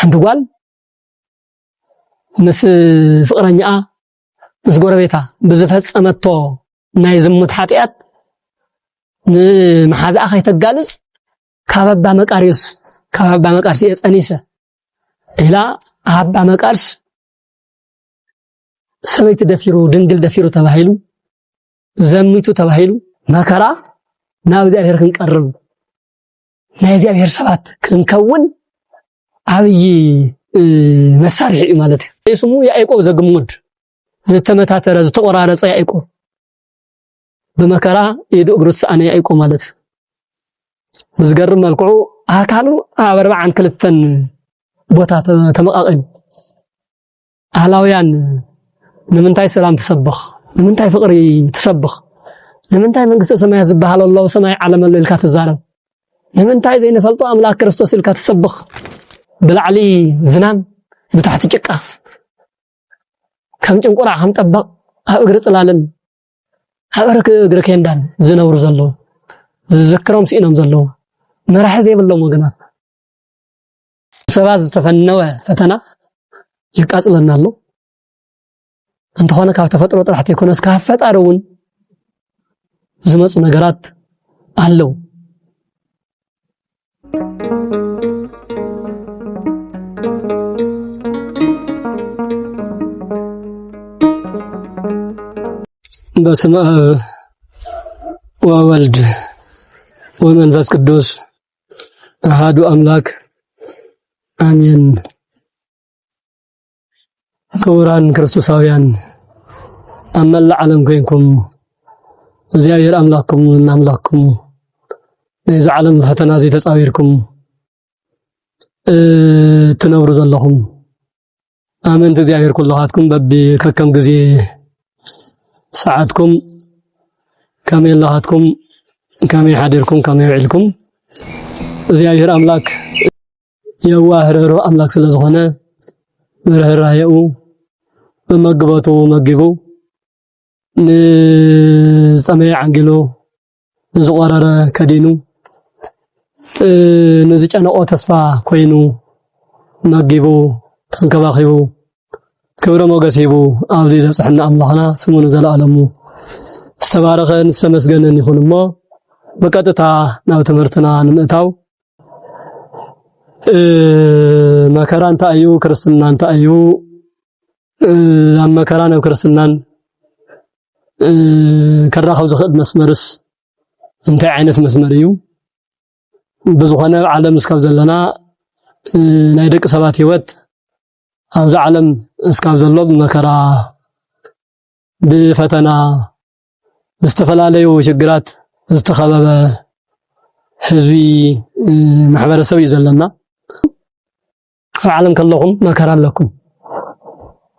حنت قال مس فقرنيا مس غربيتا بزفصمتو ناي زمت حطيات محازا اخي تغالص كابا مقاريس كابا مقارس يصنيسه إلا أبا مقارس سميت دفيرو دنجل دفيرو تباهيلو زميتو تباهيلو مكرا ناب እግዚአብሔር ክንቀርብ ለእግዚአብሔር ሰባት ክንከውን አብይ መሳሪያ ማለት ስሙ ያዕቆብ ዘግሙድ ዘተመታተረ ዘተቆራረጸ ያዕቆብ በመከራ የዶ እግሩት ሰአነ ያዕቆብ ማለት ምዝገርም መልኩ አካሉ አበርባን ክልተን ቦታ ተመቃቀኝ አላውያን ለምንታይ ሰላም ተሰብኽ ለምንታይ ፍቅሪ ተሰብኽ ለምንታይ መንግስተ ሰማይ ዝባሃል الله ሰማይ ዓለም ለልካ ተዛረብ ለምንታይ ዘይነፈልጦ አምላክ ክርስቶስ ልካ ተሰብኽ ብላዕሊ ዝናም ብታሕቲ ጭቃ ከም ጭንቁራ ከም ጠበቕ ኣብ እግሪ ጽላልን ኣብ እግሪ ከንዳን ዝነብሩ ዘለው ዝዝክሮም ሲኖም ዘለው መራሕ ዘይብሎም ወገናት ሰባዝ ተፈነወ ፈተና ይቃጽለናል እንተ ሆነ ካብ ተፈጥሮ ጥራሕት ይኮነስ ካብ ፈጣሪውን ዝመጹ ነገራት አለው በስመ አብ ወወልድ ወመንፈስ ቅዱስ አሐዱ አምላክ አሜን። ክቡራን ክርስቶሳውያን አመላ ዓለም ኮይንኩም እግዚአብሔር አምላክኩም እና አምላክኩም ነዚ ዓለም ፈተና ዘይተጻዊርኩም ትነብሩ ዘለኹም አመንት እግዚአብሔር ኩላሃትኩም በቢ ከከም ጊዜ ሰዓትኩም ከመይ ለሃትኩም ከመይ ሓዲርኩም ከመይ ውዕልኩም እግዚአብሔር አምላክ የዋህረሮ አምላክ ስለዝኾነ ምርህራየው በመግበቱ መግቡ ንጸመይ አንግሎ ዝቆረረ ከዲኑ ንዝጨነቆ ተስፋ ኮይኑ መግቡ ተንከባኺቡ ክብረ ሞገሲቡ ኣብዚ ዘብጽሕና አምላኽና ስሙን ዘለዓለሙ ዝተባረኸን ዝተመስገነን ይኹን እሞ በቀጥታ ናብ ትምህርትና ንምእታው መከራ እንታይ እዩ ክርስትና እንታይ እዩ ኣብ መከራ ናብ ክርስትናን ከራኸው ዝኽእል መስመርስ እንታይ ዓይነት መስመር እዩ ብዙኾነ ዓለም እስካብ ዘለና ናይ ደቂ ሰባት ህይወት ኣብዚ ዓለም እስካብ ዘሎ መከራ ብፈተና ዝተፈላለዩ ችግራት ዝተኸበበ ህዝቢ ማሕበረሰብ እዩ ዘለና ኣብ ዓለም ከለኹም መከራ ኣለኩም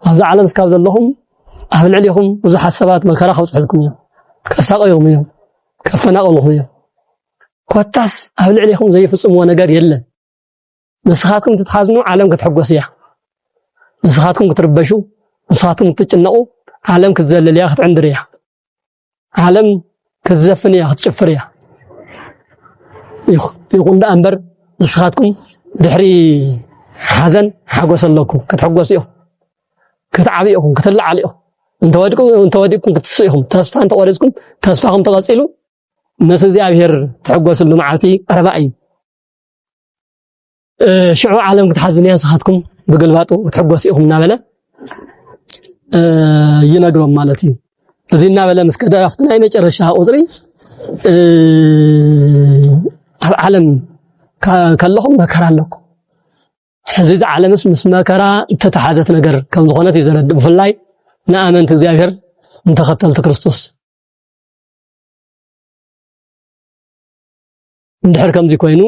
ኣብዚ ዓለም እስካብ ዘለኹም ኣብ ልዕሊኹም ብዙሓት ሰባት መከራ ከብፅሑልኩም እዮም ከሳቀዩኹም እዮም ከፈናቀሉኹም እዮም ኮታስ ኣብ ልዕሊኹም ዘይፍጽምዎ ነገር የለን ንስኻትኩም ትተሓዝኑ ዓለም ክትሕጎስ እያ ንስኻትኩም ክትርበሹ ንስኻትኩም ክትጭነቁ ዓለም ክትዘልል እያ ክትዕንድር እያ ዓለም ክትዘፍን እያ ክትጭፍር እያ ይኹን ዳ እምበር ንስኻትኩም ድሕሪ ሓዘን ሓጎስ ኣለኩም ክትሕጎስ ኢኹም ክትዓብዩ ኢኹም ክትለዓሉ ኢኹም እንተወዲቅኩም ክትስኡ ኢኹም ተስፋ እንተቆሪጽኩም ተስፋኩም ተቐጺሉ ምስ እግዚአብሔር ትሕጎስሉ መዓልቲ ቀረባ እዩ ሽዑ ዓለም ክትሓዝን እያ ንስኻትኩም ብግልባጡ ክትሕጎስ ኢኹም እናበለ ይነግሮም ማለት እዩ እዚ እናበለ ምስ ከደ ኣብቲ ናይ መጨረሻ ቁጽሪ ኣብ ዓለም ከለኹም መከራ ኣለኩም ሕዚ ዓለምስ ምስ መከራ ተተሓዘት ነገር ከም ዝኾነት ይዘረድእ ብፍላይ ንኣመንቲ እግዚአብሔር እንተኸተልቲ ክርስቶስ እንድሕር ከምዚ ኮይኑ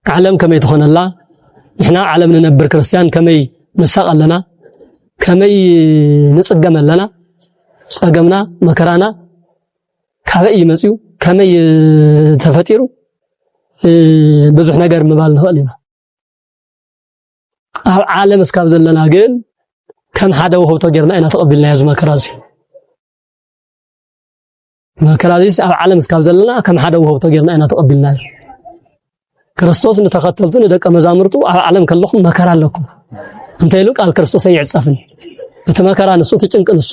ዓለም ከመይ ትኾነላ ንሕና ዓለም ንነብር ክርስቲያን ከመይ ንሳቕ ኣለና ከመይ ንጽገም ኣለና ጸገምና መከራና ካበይ ይመጽዩ ከመይ ተፈጢሩ ብዙሕ ነገር ምባል ንኽእል ኢና ኣብ ዓለም እስካብ ዘለና ግን ከም ሓደ ውህብቶ ጌርና ኢና ተቐቢልና ያዝ መከራዚ መከራዚ ኣብ ዓለም እስካብ ዘለና ከም ሓደ ውህብቶ ጌርና ኢና ተቐቢልና ክርስቶስ ንተኸተልቱን ደቀ መዛሙርቱ ኣብ ዓለም ከለኹም መከራ ኣለኩም እንታይ ኢሉ ቃል ክርስቶስ ይዕጻፍን እቲ መከራ ንሱ ትጭንቅ ንሱ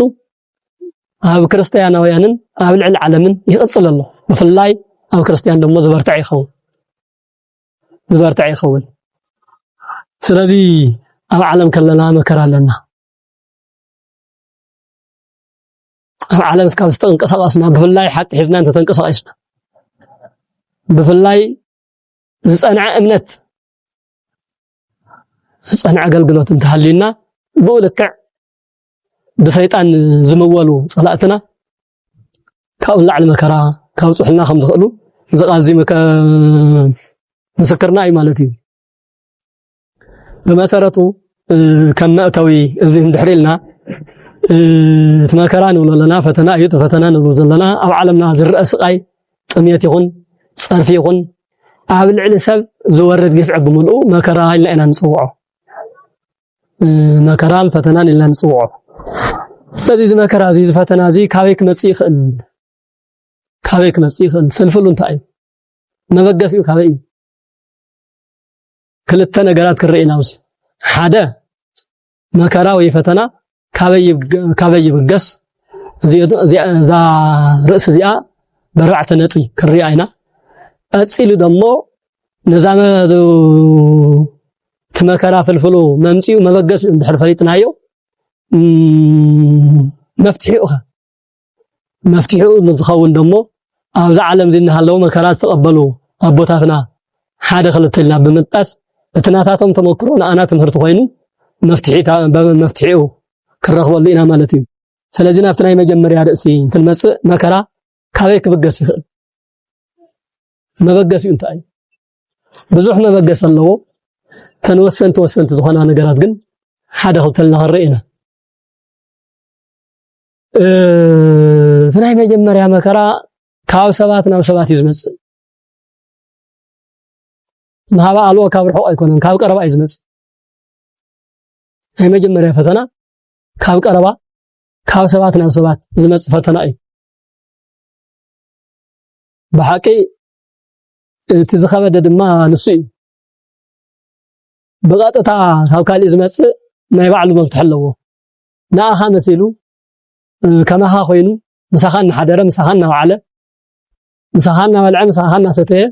ኣብ ክርስቲያናውያንን ኣብ ልዕል ዓለምን ይቕጽል ኣሎ ብፍላይ ኣብ ክርስቲያን ደሞ ዝበርታዕ ይኸውን ስለዚ ኣብ ዓለም ከለና መከራ ኣለና ኣብ ዓለም እስካብ ዝተንቀሳቀስና ብፍላይ ሓቂ ሒዝና እንተተንቀሳቀስና ብፍላይ ዝጸንዐ እምነት ዝጸንዐ አገልግሎት እንተሃሊና ብኡልክዕ ብሰይጣን ዝምወሉ ጸላእትና ካብ ላዕል መከራ ካብ ጽሕልና ከም ዝኽእሉ ዝቃዚ ምስክርና እዩ ማለት እዩ በመሰረቱ ከም መእተዊ እዚ እንድሕሪልና ተመከራ ንብለና ፈተና እዩ ፈተና ንብሎ ዘለና ኣብ ዓለምና ዝርአ ስቃይ ጥምየት ይኹን ጸርፊ ይኹን ኣብ ልዕሊ ሰብ ዝወርድ ግፍዕ ብምልኡ መከራ ኢልና ንጽውዖ መከራን ፈተናን ኢልና ንጽውዖ ስለዚህ መከራ እዚ ፈተና እዚ ካበይ ክመጽእ ይኽእል ፍልፍሉ እንታይ መበገሲኡ ካበይ ክልተ ነገራት ክርኢና ውሲ ሓደ መከራ ወይ ፈተና ካበይ ይብገስ እዛ ርእስ እዚኣ በርዓተ ነጥቢ ክርኢና ኢና ኣጽኢሉ ደሞ ነዛመ ተመከራ ፍልፍሉ መምጽኡ መበገሲኡ እንድሕር ፈሊጥናዮ መፍትሒኡ ዝኸውን ደሞ ኣብዚ ዓለም ዝናሃለው መከራ ዝተቀበሉ ኣቦታትና ሓደ ክልተ ኢልና ብምጣስ እትናታቶም ተመክሮ ንኣና ትምህርቲ ኮይኑ መፍትሒኡ ክረኽበሉ ኢና ማለት እዩ ስለዚህ ናብቲ ናይ መጀመርያ ርእሲ እንትንመጽእ መከራ ካበይ ክብገስ ይኽእል መበገሲኡ እንታይ ብዙሕ መበገስ ኣለዎ ተንወሰንቲ ዝኾና ነገራት ግን ሓደ ክልተ ኢልና ክርኢና ናይ መጀመርያ መከራ ካብ ሰባት ናብ ሰባት ይዝመጽእ ማሃባ አልኦ ካብ ርሑቕ ኣይኮነን ካብ ቀረባ ይዝመጽእ ናይ መጀመርያ ፈተና ካብ ቀረባ ካብ ሰባት ናብ ሰባት ዝመጽእ ፈተና እዩ ብሓቂ እቲ ዝኸበደ ድማ ንሱ እዩ ብቐጥታ ካብ ካልእ ዝመጽእ ናይ ባዕሉ መፍትሕ ኣለዎ ንኣኻ መሲሉ ከማኻ ኮይኑ ምሳኻ እናሓደረ ምሳኻ እናበዓለ ምሳኻ እናበልዐ ምሳኻ እናሰተየ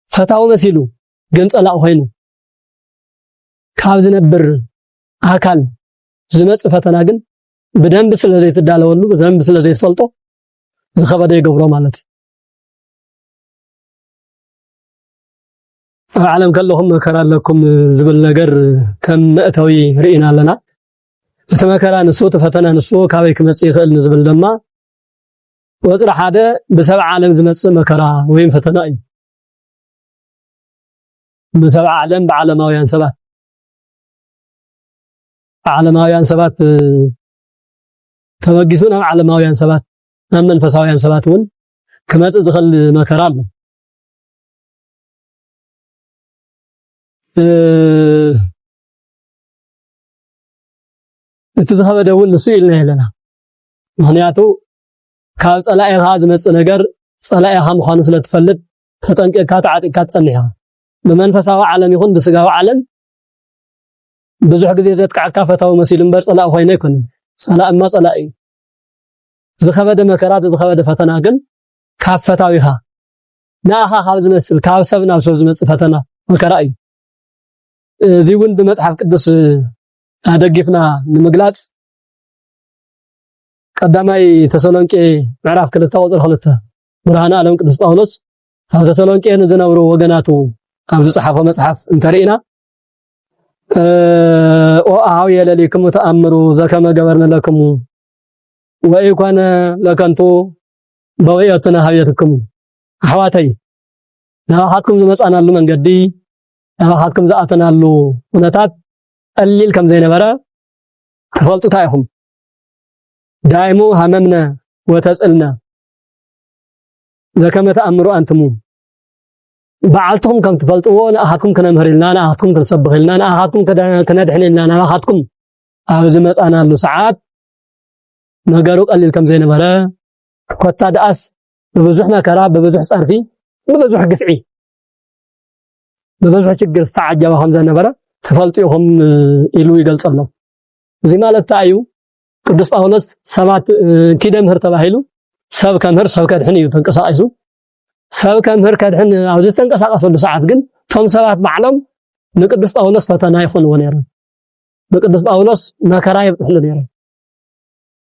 ፈታው መሲሉ ግን ጸላቕ ኮይኑ ካብ ዝነብር ኣካል ዝመጽእ ፈተና ግን ብደንብ ስለ ዘይትዳለወሉ ብደንብ ስለ ዘይትፈልጦ ዝኸበደ ይገብሮ ማለት ኣብ ዓለም ከለኹም መከራ ኣለኩም ዝብል ነገር ከም መእተዊ ርኢና ኣለና እቲ መከራ ንሱ ተፈተና ንሱ ካበይ ክመጽእ ይኽእል ዝብል ድማ ወጽረ ሓደ ብሰብዓ ዓለም ዝመጽእ መከራ ወይ ፈተና እዩ بسبع عالم بعالماويان سبات عالماويان سبات توجسون على عالماويان سبات نعم منفساويان سباتون كما تدخل مكرام تذهب دول نسيلنا لنا مهنياتو ካብ ጸላኢኻ ዝመጽእ ነገር ጸላኢኻ ምዃኑ ስለትፈልጥ ተጠንቀቕካ ተዓጢቅካ ትጸንሕ በመንፈሳዊ ዓለም ይኹን በስጋዊ ዓለም ብዙሕ ግዜ ዘጥቃዕካ ፈታዊ መሲል እምበር ጸላእ ኮይኑ ኣይኮነን ጸላእማ ጸላኢ ዝኸበደ መከራ ዝኸበደ ፈተና ግን ካብ ፈታዊኻ ንኣኻ ካብ ዝመስል ካብ ሰብ ናብ ሰብ ዝመጽእ ፈተና መከራ እዩ እዚ እውን ብመጽሓፍ ቅዱስ ኣደጊፍና ንምግላጽ ቀዳማይ ተሰሎንቄ ምዕራፍ 2 ቁጥር 2 ብርሃነ ዓለም ቅዱስ ጳውሎስ ኣብ ተሰሎንቄ ዝነበሩ ወገናቱ ኣብ ዝጻፈ መጽሐፍ እንተሪኢና ወአው የለሊክሙ ተአምሩ ዘከመ ገበርነ ለክሙ ወይኮነ ለከንቱ በወያተና ሀብየትክሙ አህዋተይ ናሃትኩም ዝመጻናሉ መንገዲ ናሃትኩም ዘአተናሉ ሁነታት ቀሊል ከም ዘይነበረ ተፈልጡታ ይኹም دائمو هممنا وتسألنا ذكما تأمروا أنتم بعلتهم كم تفلتوا أنا أحدكم كنا مهرلنا أنا أحدكم كنا سبخلنا أنا أحدكم كنا دحلنا أنا أحدكم أهزمت أنا له ساعات نجارك قليل كم زين مرة كنت أدأس ببزحنا كراب ببزح صارفي ببزح قفعي ببزح ችግር استعجب خمس ነበረ ተፈልጥዮም ኢሉ ይገልጸለው እዚ ማለት ታዩ ቅዱስ ጳውሎስ ሰባት ኪደ ምህር ተባሂሉ ሰብ ከምህር ሰብ ከድሕን እዩ ተንቀሳቀሱ ሰብ ከምህር ከድሕን ኣብ ዝተንቀሳቀሰሉ ሰዓት ግን ቶም ሰባት ባዕሎም ንቅዱስ ጳውሎስ ፈተና ይኹንዎ ነይሮም ንቅዱስ ጳውሎስ መከራ ይብጥሕሉ ነይሮም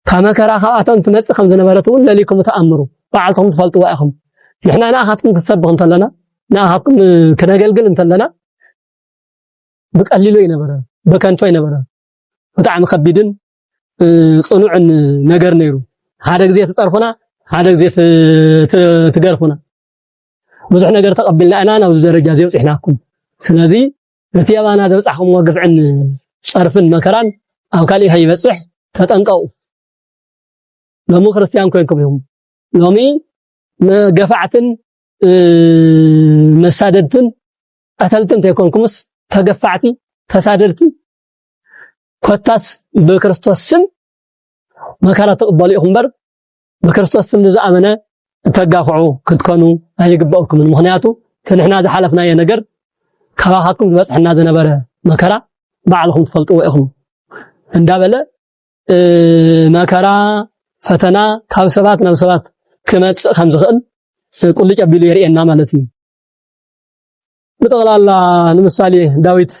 ከመከራ ካብኣቶም ትመጽእ ከም ዝነበረት እውን ለሊኩም ተኣምሩ ባዕልኩም ትፈልጥዋ ኢኹም ንሕና ንኣኻትኩም ክትሰብኹ እንተለና ንኣኻትኩም ክነገልግል እንተለና بقليلو ينبره بكنتو ينبره بتاع مخبيدن صنوعن ነገር ነይሩ ሓደ ግዜ ተጸርፉና ሓደ ግዜ ትገርፉና ብዙሕ ነገር ተቀበልና አና ነው ደረጃ ዘውጽሕናኩም ስለዚ እቲ ያባና ዘውጻሕኩም ወግፍዕን ጸርፍን መከራን ኣብ ካሊ hayበጽሕ ተጠንቀቁ ሎሙ ክርስቲያን ኮይንኩም ይሁን ሎሚ ገፋዕትን መሳደድትን አተልትን ተይኮንኩምስ ተገፋዕቲ ተሳደድቲ ኮታስ በክርስቶስ ስም መከራ ተቀበሉ ይኹም በር በክርስቶስ ስም ዝኣመነ ተጋፍዑ ክትኮኑ አይግባኡኩም ምክንያቱ ተንሕና ዝሓለፍናየ ነገር ካባኻኩም ዝበጽሕና ዝነበረ መከራ ባዕልኩም ትፈልጥዎ ኢኹም እንዳበለ መከራ ፈተና ካብ ሰባት ናብ ሰባት ክመጽእ ከም ዝኽእል ቁልጭ አቢሉ የርእየና ማለት እዩ በጠቅላላ ለምሳሌ ዳዊት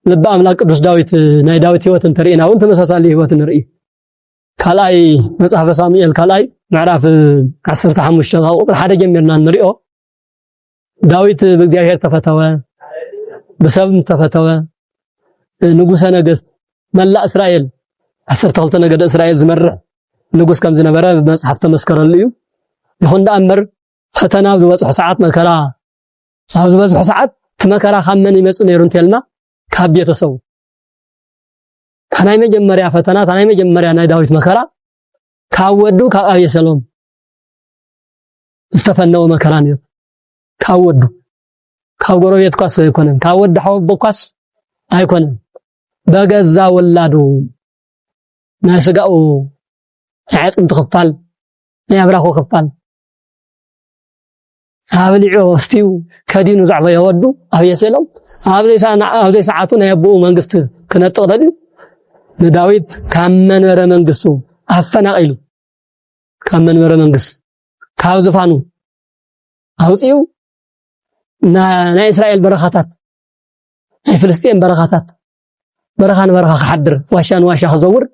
ልበ አምላክ ቅዱስ ዳዊት ናይ ዳዊት ህይወትን ተርእናውን ተመሳሳሊ ህይወትን ርኢ ካላይ መጽሐፈ ሳሙኤል ካላይ ምዕራፍ 15 ቁጥር 1 ጀምርና እንሪኦ ዳዊት በእግዚአብሔር ተፈተወ በሰብም ተፈተወ ንጉሰ ነገስት መላ እስራኤል 12 ነገደ እስራኤል ዝመርሕ ንጉስ ከም ዝነበረ በመጽሐፍ ተመስከረሉ እዩ ይኹን ዳእምር ፈተናው ዝወጽሕ ሰዓት መከራ ኣብ ዝበዝሕ ሰዓት መከራ ከመን ይመጽእ ነይሩ እንተልና ካብ ቤተሰቡ ታናይ መጀመሪያ ፈተና ታናይ መጀመሪያ ናይ ዳዊት መከራ ካብ ወዱ ካብ አብየሰሎም ዝተፈነው መከራ ነይሩ ካብ ወዱ ካብ ጎረቤት ኳስ አይኮነን ካብ ወዱ ሓወቦ ኳስ አይኮነን በገዛ ወላዱ ናይ ስጋኡ ዓጥም ተኸፋል ያብራኮ ከፋል አብልዑ እስቲው ከዲኑ ዛዕባ ይወዱ አብየሰሎም አብዘይ ሰዓቱ ናይ አቡ መንግስት ከነጠቀደል ለዳዊት ካመነረ መንግስቱ አፈናቂሉ ካመነረ መንግስት ካብ ዝፋኑ አውጪው ናይ እስራኤል በረኻታት ናይ ፍልስጤም በረኻታት በረኻን በረኻ ከሐድር ዋሻን ዋሻ ከዘውር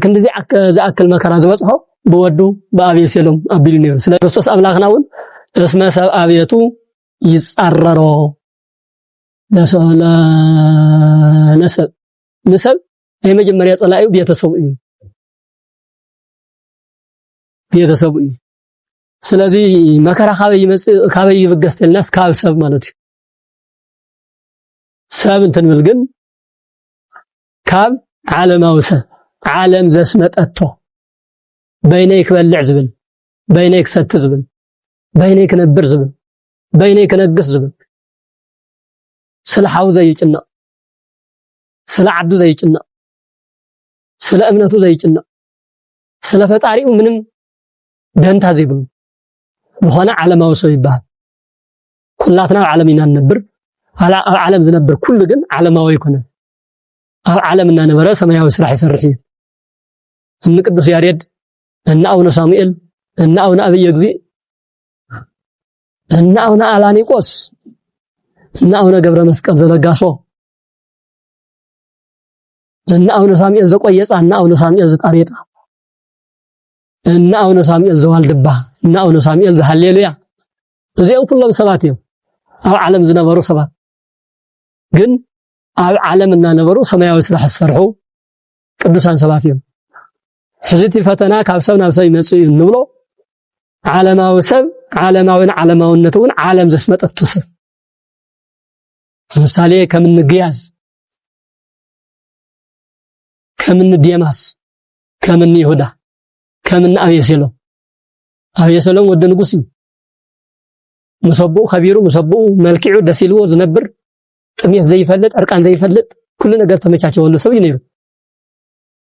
ክንዲዚ ዝኣክል መከራ ዝበጽሖ በወዱ በአብየሰሎም አቢሉ ነይሩ ስለ ክርስቶስ አምላክናውን እስመ ሰብ አብየቱ ይጻረሮ ለሰብ የመጀመሪያ ጸላዩ ቤተሰቡ እዩ ስለዚህ መከራ ካበይ ይመጽእ ካበይ ይበገስተልናስ ካብ ሰብ ማለት ሰብ እንተንብል ግን ካብ ዓለማዊ ሰብ ዓለም ዘስመጠቶ በይነይ ክበልዕ ዝብል በይነይ ክሰት ዝብል በይነይ ክነብር ዝብል በይነይ ክነግስ ዝብል ስለ ሓው ዘይጭነቅ ስለ ዓዱ ዘይጭነቅ ስለ እምነቱ ዘይጭነቅ ስለ ፈጣሪው ምንም ደንታ ዘይብሉ በሆነ ዓለማዊ ሰው ይባል ኩላትና ዓለም ኢና ነብር ዓለም ዝነብር ኩሉ ግን ዓለማዊ ይኮነ ኣብ ዓለምና ነበረ ሰማያዊ ስራሕ ይሰርሕ እን ቅዱስ ያሬድ እነ አቡነ ሳሙኤል እነ አቡነ አብየ ጊዜ እነ አቡነ አላኒቆስ እነ አቡነ ገብረ መስቀል ዘለጋሶ እነ አቡነ ሳሙኤል ዘቆየጻ እነ አቡነ ሳሙኤል ዘቃሬጣ እነ አቡነ ሳሙኤል ዘዋልድባ እነ አቡነ ሳሙኤል ዘሃሌሉያ እዚኦም ኩሎም ሰባት እዮም ኣብ ዓለም ዝነበሩ ሰባት ግን ኣብ ዓለምና ነበሩ ሰማያዊ ስራሕ ዝሰርሑ ቅዱሳን ሰባት እዮም ሕዝቲ ፈተና ካብ ሰብ ናብ ሰብ ይመጽእ እንብሎ ዓለማዊ ሰብ ዓለማዊነቱን ዓለም ዘስመጠቱ ሰብ ለምሳሌ ከምን ግያዝ ከምን ዲያማስ ከምን ይሁዳ ከምን አብየሰሎም ወደ ንጉስ ሙሰቡ ኸቢሩ ሙሰቡ መልክዑ ደሲልዎ ዝነብር ጥሜት ዘይፈልጥ አርቃን ዘይፈልጥ ኩሉ ነገር ተመቻቸወሉ ሰብ ይነይሩ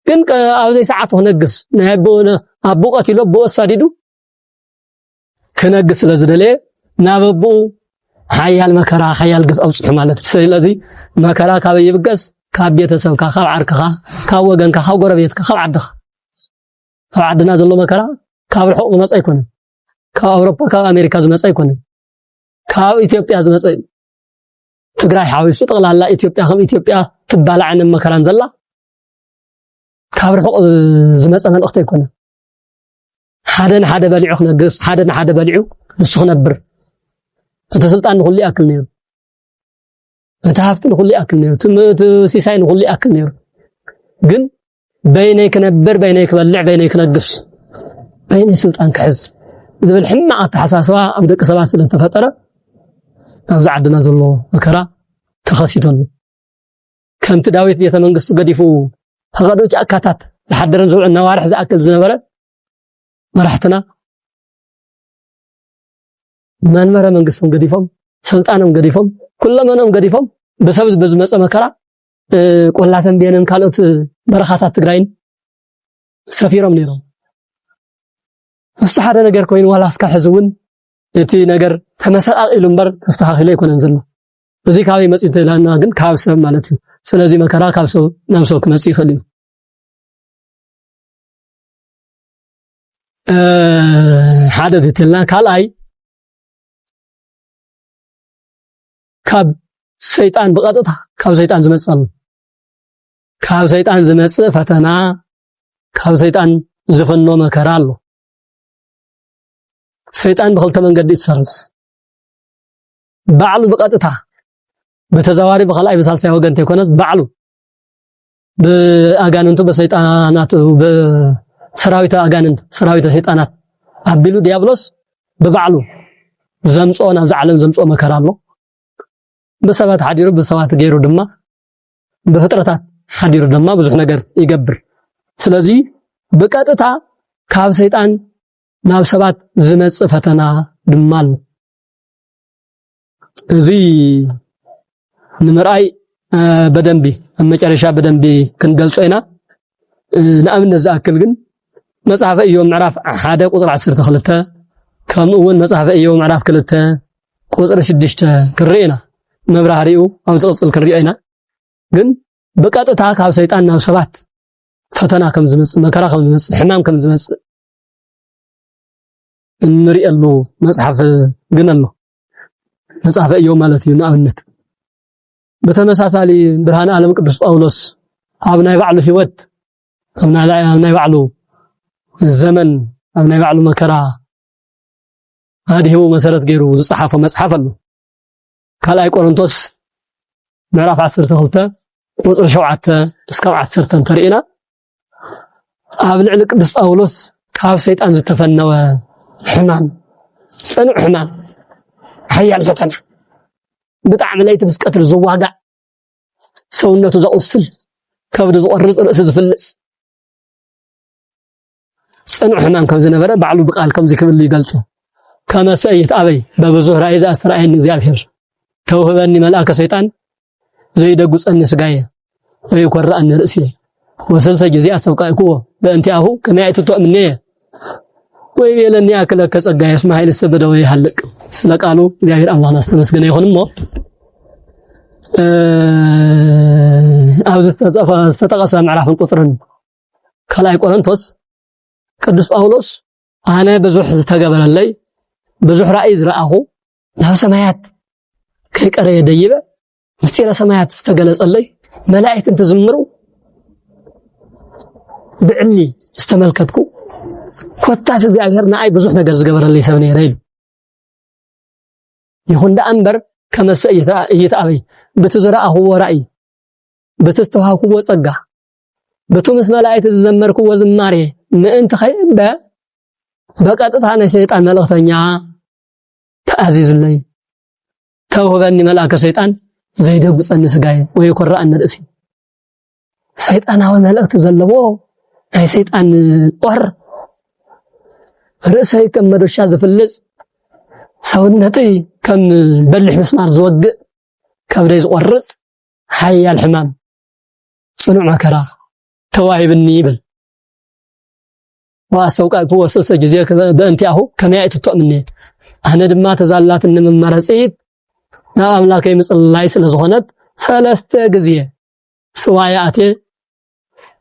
ግን ኣብዘይ ሰዓት ሆነግስ ናይቦነ አቡቀት ይሎ ቦሳዲዱ ከነግስ ስለዝደለ ናበቡ حيال مكرا حيال قف أوصح مالته سلازي مكرا كاب يبقس كاب بيتسب كاب عركها كاب وجن كاب قربيت كاب عدها كاب عدنا زلوا مكرا كاب الحقوق نص يكون كاب أوروبا كاب أمريكا زمص يكون كاب إثيوبيا زمص تقرأ حاوي سوت غلا لا إثيوبيا هم إثيوبيا تبالع عن مكران زلا كاب الحقوق زمص من أخت يكون حدا بلعو نقص حدا بلعو نسخ نبر أنت سلطان نقول لي أكل نير أنت هافت نقول لي أكل نير تم سيساي نقول لي أكل نير جن بينك نبر بينك بلع بينك نقص بين سلطان كحز إذا بالحمى أتحساسوا أبدك سباس اللي تفترة أوزع عدنا زلوا مكرا تخسيتون كم تداويت بيت منقص قديفو فقدوا أكاتات لحد رنزوع النوارح زي أكل زنبرة مرحتنا من مرة منقصهم قديفهم سلطانهم قديفهم كل منهم قديفهم بسبب بزمص مكرا قلاتن بينن كالوت برخاتات تግራይን سفيرهم نيرهم استحاد ነገር ኮይን ዋላ እስካ ሕዝውን እቲ ነገር ተመሳቂሉ እምበር ተስተኻኺለ ይኮነን ዘሎ እዚ ካበይ መጽእ ተላና ግን ካብ ሰብ ማለት እዩ ስለዚህ መከራ ካብ ሰው ናብ ሰው ክመጽእ ይኽእል እዩ ሓደ ዝትልና ካልኣይ ካብ ሰይጣን በቀጥታ ካብ ሰይጣን ዝመጽእ ካብ ሰይጣን ዝመጽእ ፈተና ካብ ሰይጣን ዝፈኖ መከራ ኣሎ ሰይጣን በخلተ መንገዲ ይሰርሕ ባዕሉ በቀጥታ በተዛዋሪ በخلአይ በሳልሳይ ወገን ተይኮነስ ባዕሉ በአጋንንቱ በሰይጣናቱ በሰራዊት አጋንንት ሰራዊት ሰይጣናት አቢሉ ዲያብሎስ በባዕሉ ዘምጾና ዘዓለም ዘምጾ መከራ ኣሎ በሰባት ሓዲሩ በሰባት ገይሩ ድማ በፍጥረታት ሓዲሩ ድማ ብዙሕ ነገር ይገብር ስለዚህ በቀጥታ ካብ ሰይጣን ናብ ሰባት ዝመጽእ ፈተና ድማ ኣሎ እዚ ንምርአይ በደንቢ መጨረሻ በደንቢ ክንገልጾ ኢና ንኣብነት ዝኣክል ግን መጽሐፈ ኢዮብ ምዕራፍ 1 ቁጥር 12 ከምኡውን መጽሐፈ ኢዮብ ምዕራፍ 2 ቁጥር 6 ክርኢና መብራህሪኡ ኣብ ዝቕጽል ክርኢዮ ኢና ግን በቀጥታ ካብ ሰይጣን ናብ ሰባት ፈተና ከም ዝመጽእ መከራ ከም ዝመጽእ ሕማም ከም ዝመጽእ እንሪአሉ መጽሐፍ ግን ኣሎ መጽሐፈ ኢዮብ ማለት እዩ ንኣብነት በተመሳሳሊ ብርሃነ ዓለም ቅዱስ ጳውሎስ ኣብ ናይ ባዕሉ ህይወት ኣብ ናይ ባዕሉ ዘመን ኣብ ናይ ባዕሉ መከራ ኣድሂቡ መሰረት ገይሩ ዝጻሓፈ መጽሐፍ ኣሎ ካልኣይ ቆሮንቶስ ምዕራፍ 12 ቁጥር 7 እስካብ 10 ተርእና ኣብ ልዕሊ ቅዱስ ጳውሎስ ካብ ሰይጣን ዝተፈነወ ሕማም ጽኑዕ ሕማም ሓያል ፈተና ብጣዕሚ ለይቲ ምስ ቀትሪ ዝዋጋዕ ሰውነቱ ዘቁስል ከብዱ ዝቆርጽ ርእሲ ዝፍልጽ ጽኑዕ ሕማም ከም ዝነበረ ባዕሉ ብቃል ከም ዝክብል ይገልጹ ከመሰይት ኣበይ በብዙሕ ራእይ ዘአስተርአየኒ እግዚአብሔር ተውህበኒ መልአከ ሰይጣን ዘይደጉጸኒ ስጋየ ወይ ኮራእኒ ርእሲ ወሰልሰ ጊዜ አስተውቃይኩ በእንቲአሁ ከመያይቱ ተእምኔ ወይ የለኒ አክለከ ጸጋየ እስመ ኃይል ሰበደው ይሐልቅ ስለቃሉ እግዚአብሔር አምላክን አስተመስገነ ይሁንሞ አውዝ ተጠቀሰ ምዕራፍን ቁጥርን ካልኣይ ቆሮንቶስ ቅዱስ ጳውሎስ አነ ብዙሕ ዝተገበረለይ ብዙሕ ራእይ ዝረአኹ ናብ ሰማያት ከይቀረየ ደይበ ምስጢረ ሰማያት ዝተገለጸለይ መላእክት እንትዝምሩ ብዕሊ ዝተመልከትኩ ኮታስ እግዚአብሔር ንኣይ ብዙሕ ነገር ዝገበረለይ ሰብ ነይረ ኢሉ ይኹን ዳ እምበር ከመሰይታ እይተኣበይ በትዝረአኹዎ ራእይ በትስተዋኩዎ ጸጋ በቱምስ መላእክት ዝዘመርኩዎ ዝማሬ ምእንቲ ኸይበ በቀጥታ ናይ ሰይጣን መልእክተኛ ተኣዚዙለይ ተውህበኒ መልአከ ሰይጣን ዘይደጉጸኒ ስጋየ ወይ ኮራእኒ ርእሲ ሰይጣናዊ መልእክት ዘለዎ ናይ ሰይጣን ጦር ርእሰይ ከም መዶሻ ዝፍልጽ ሰውነተይ ከም በልሕ መስማር ዝወግእ ከብደይ ዝቆርጽ ሓያል ሕማም ጽኑዕ መከራ ተዋሂብኒ ይብል ዋስተውቃይኩ ወሰልሰ ጊዜ በእንቲአሁ ከመያይቱ ተእምኔ ኣነ ድማ ተዛላትኒ መመረጺት نا أملاك يمصلي ስለዝኾነት ሰለስተ ግዜ ስዋያቴ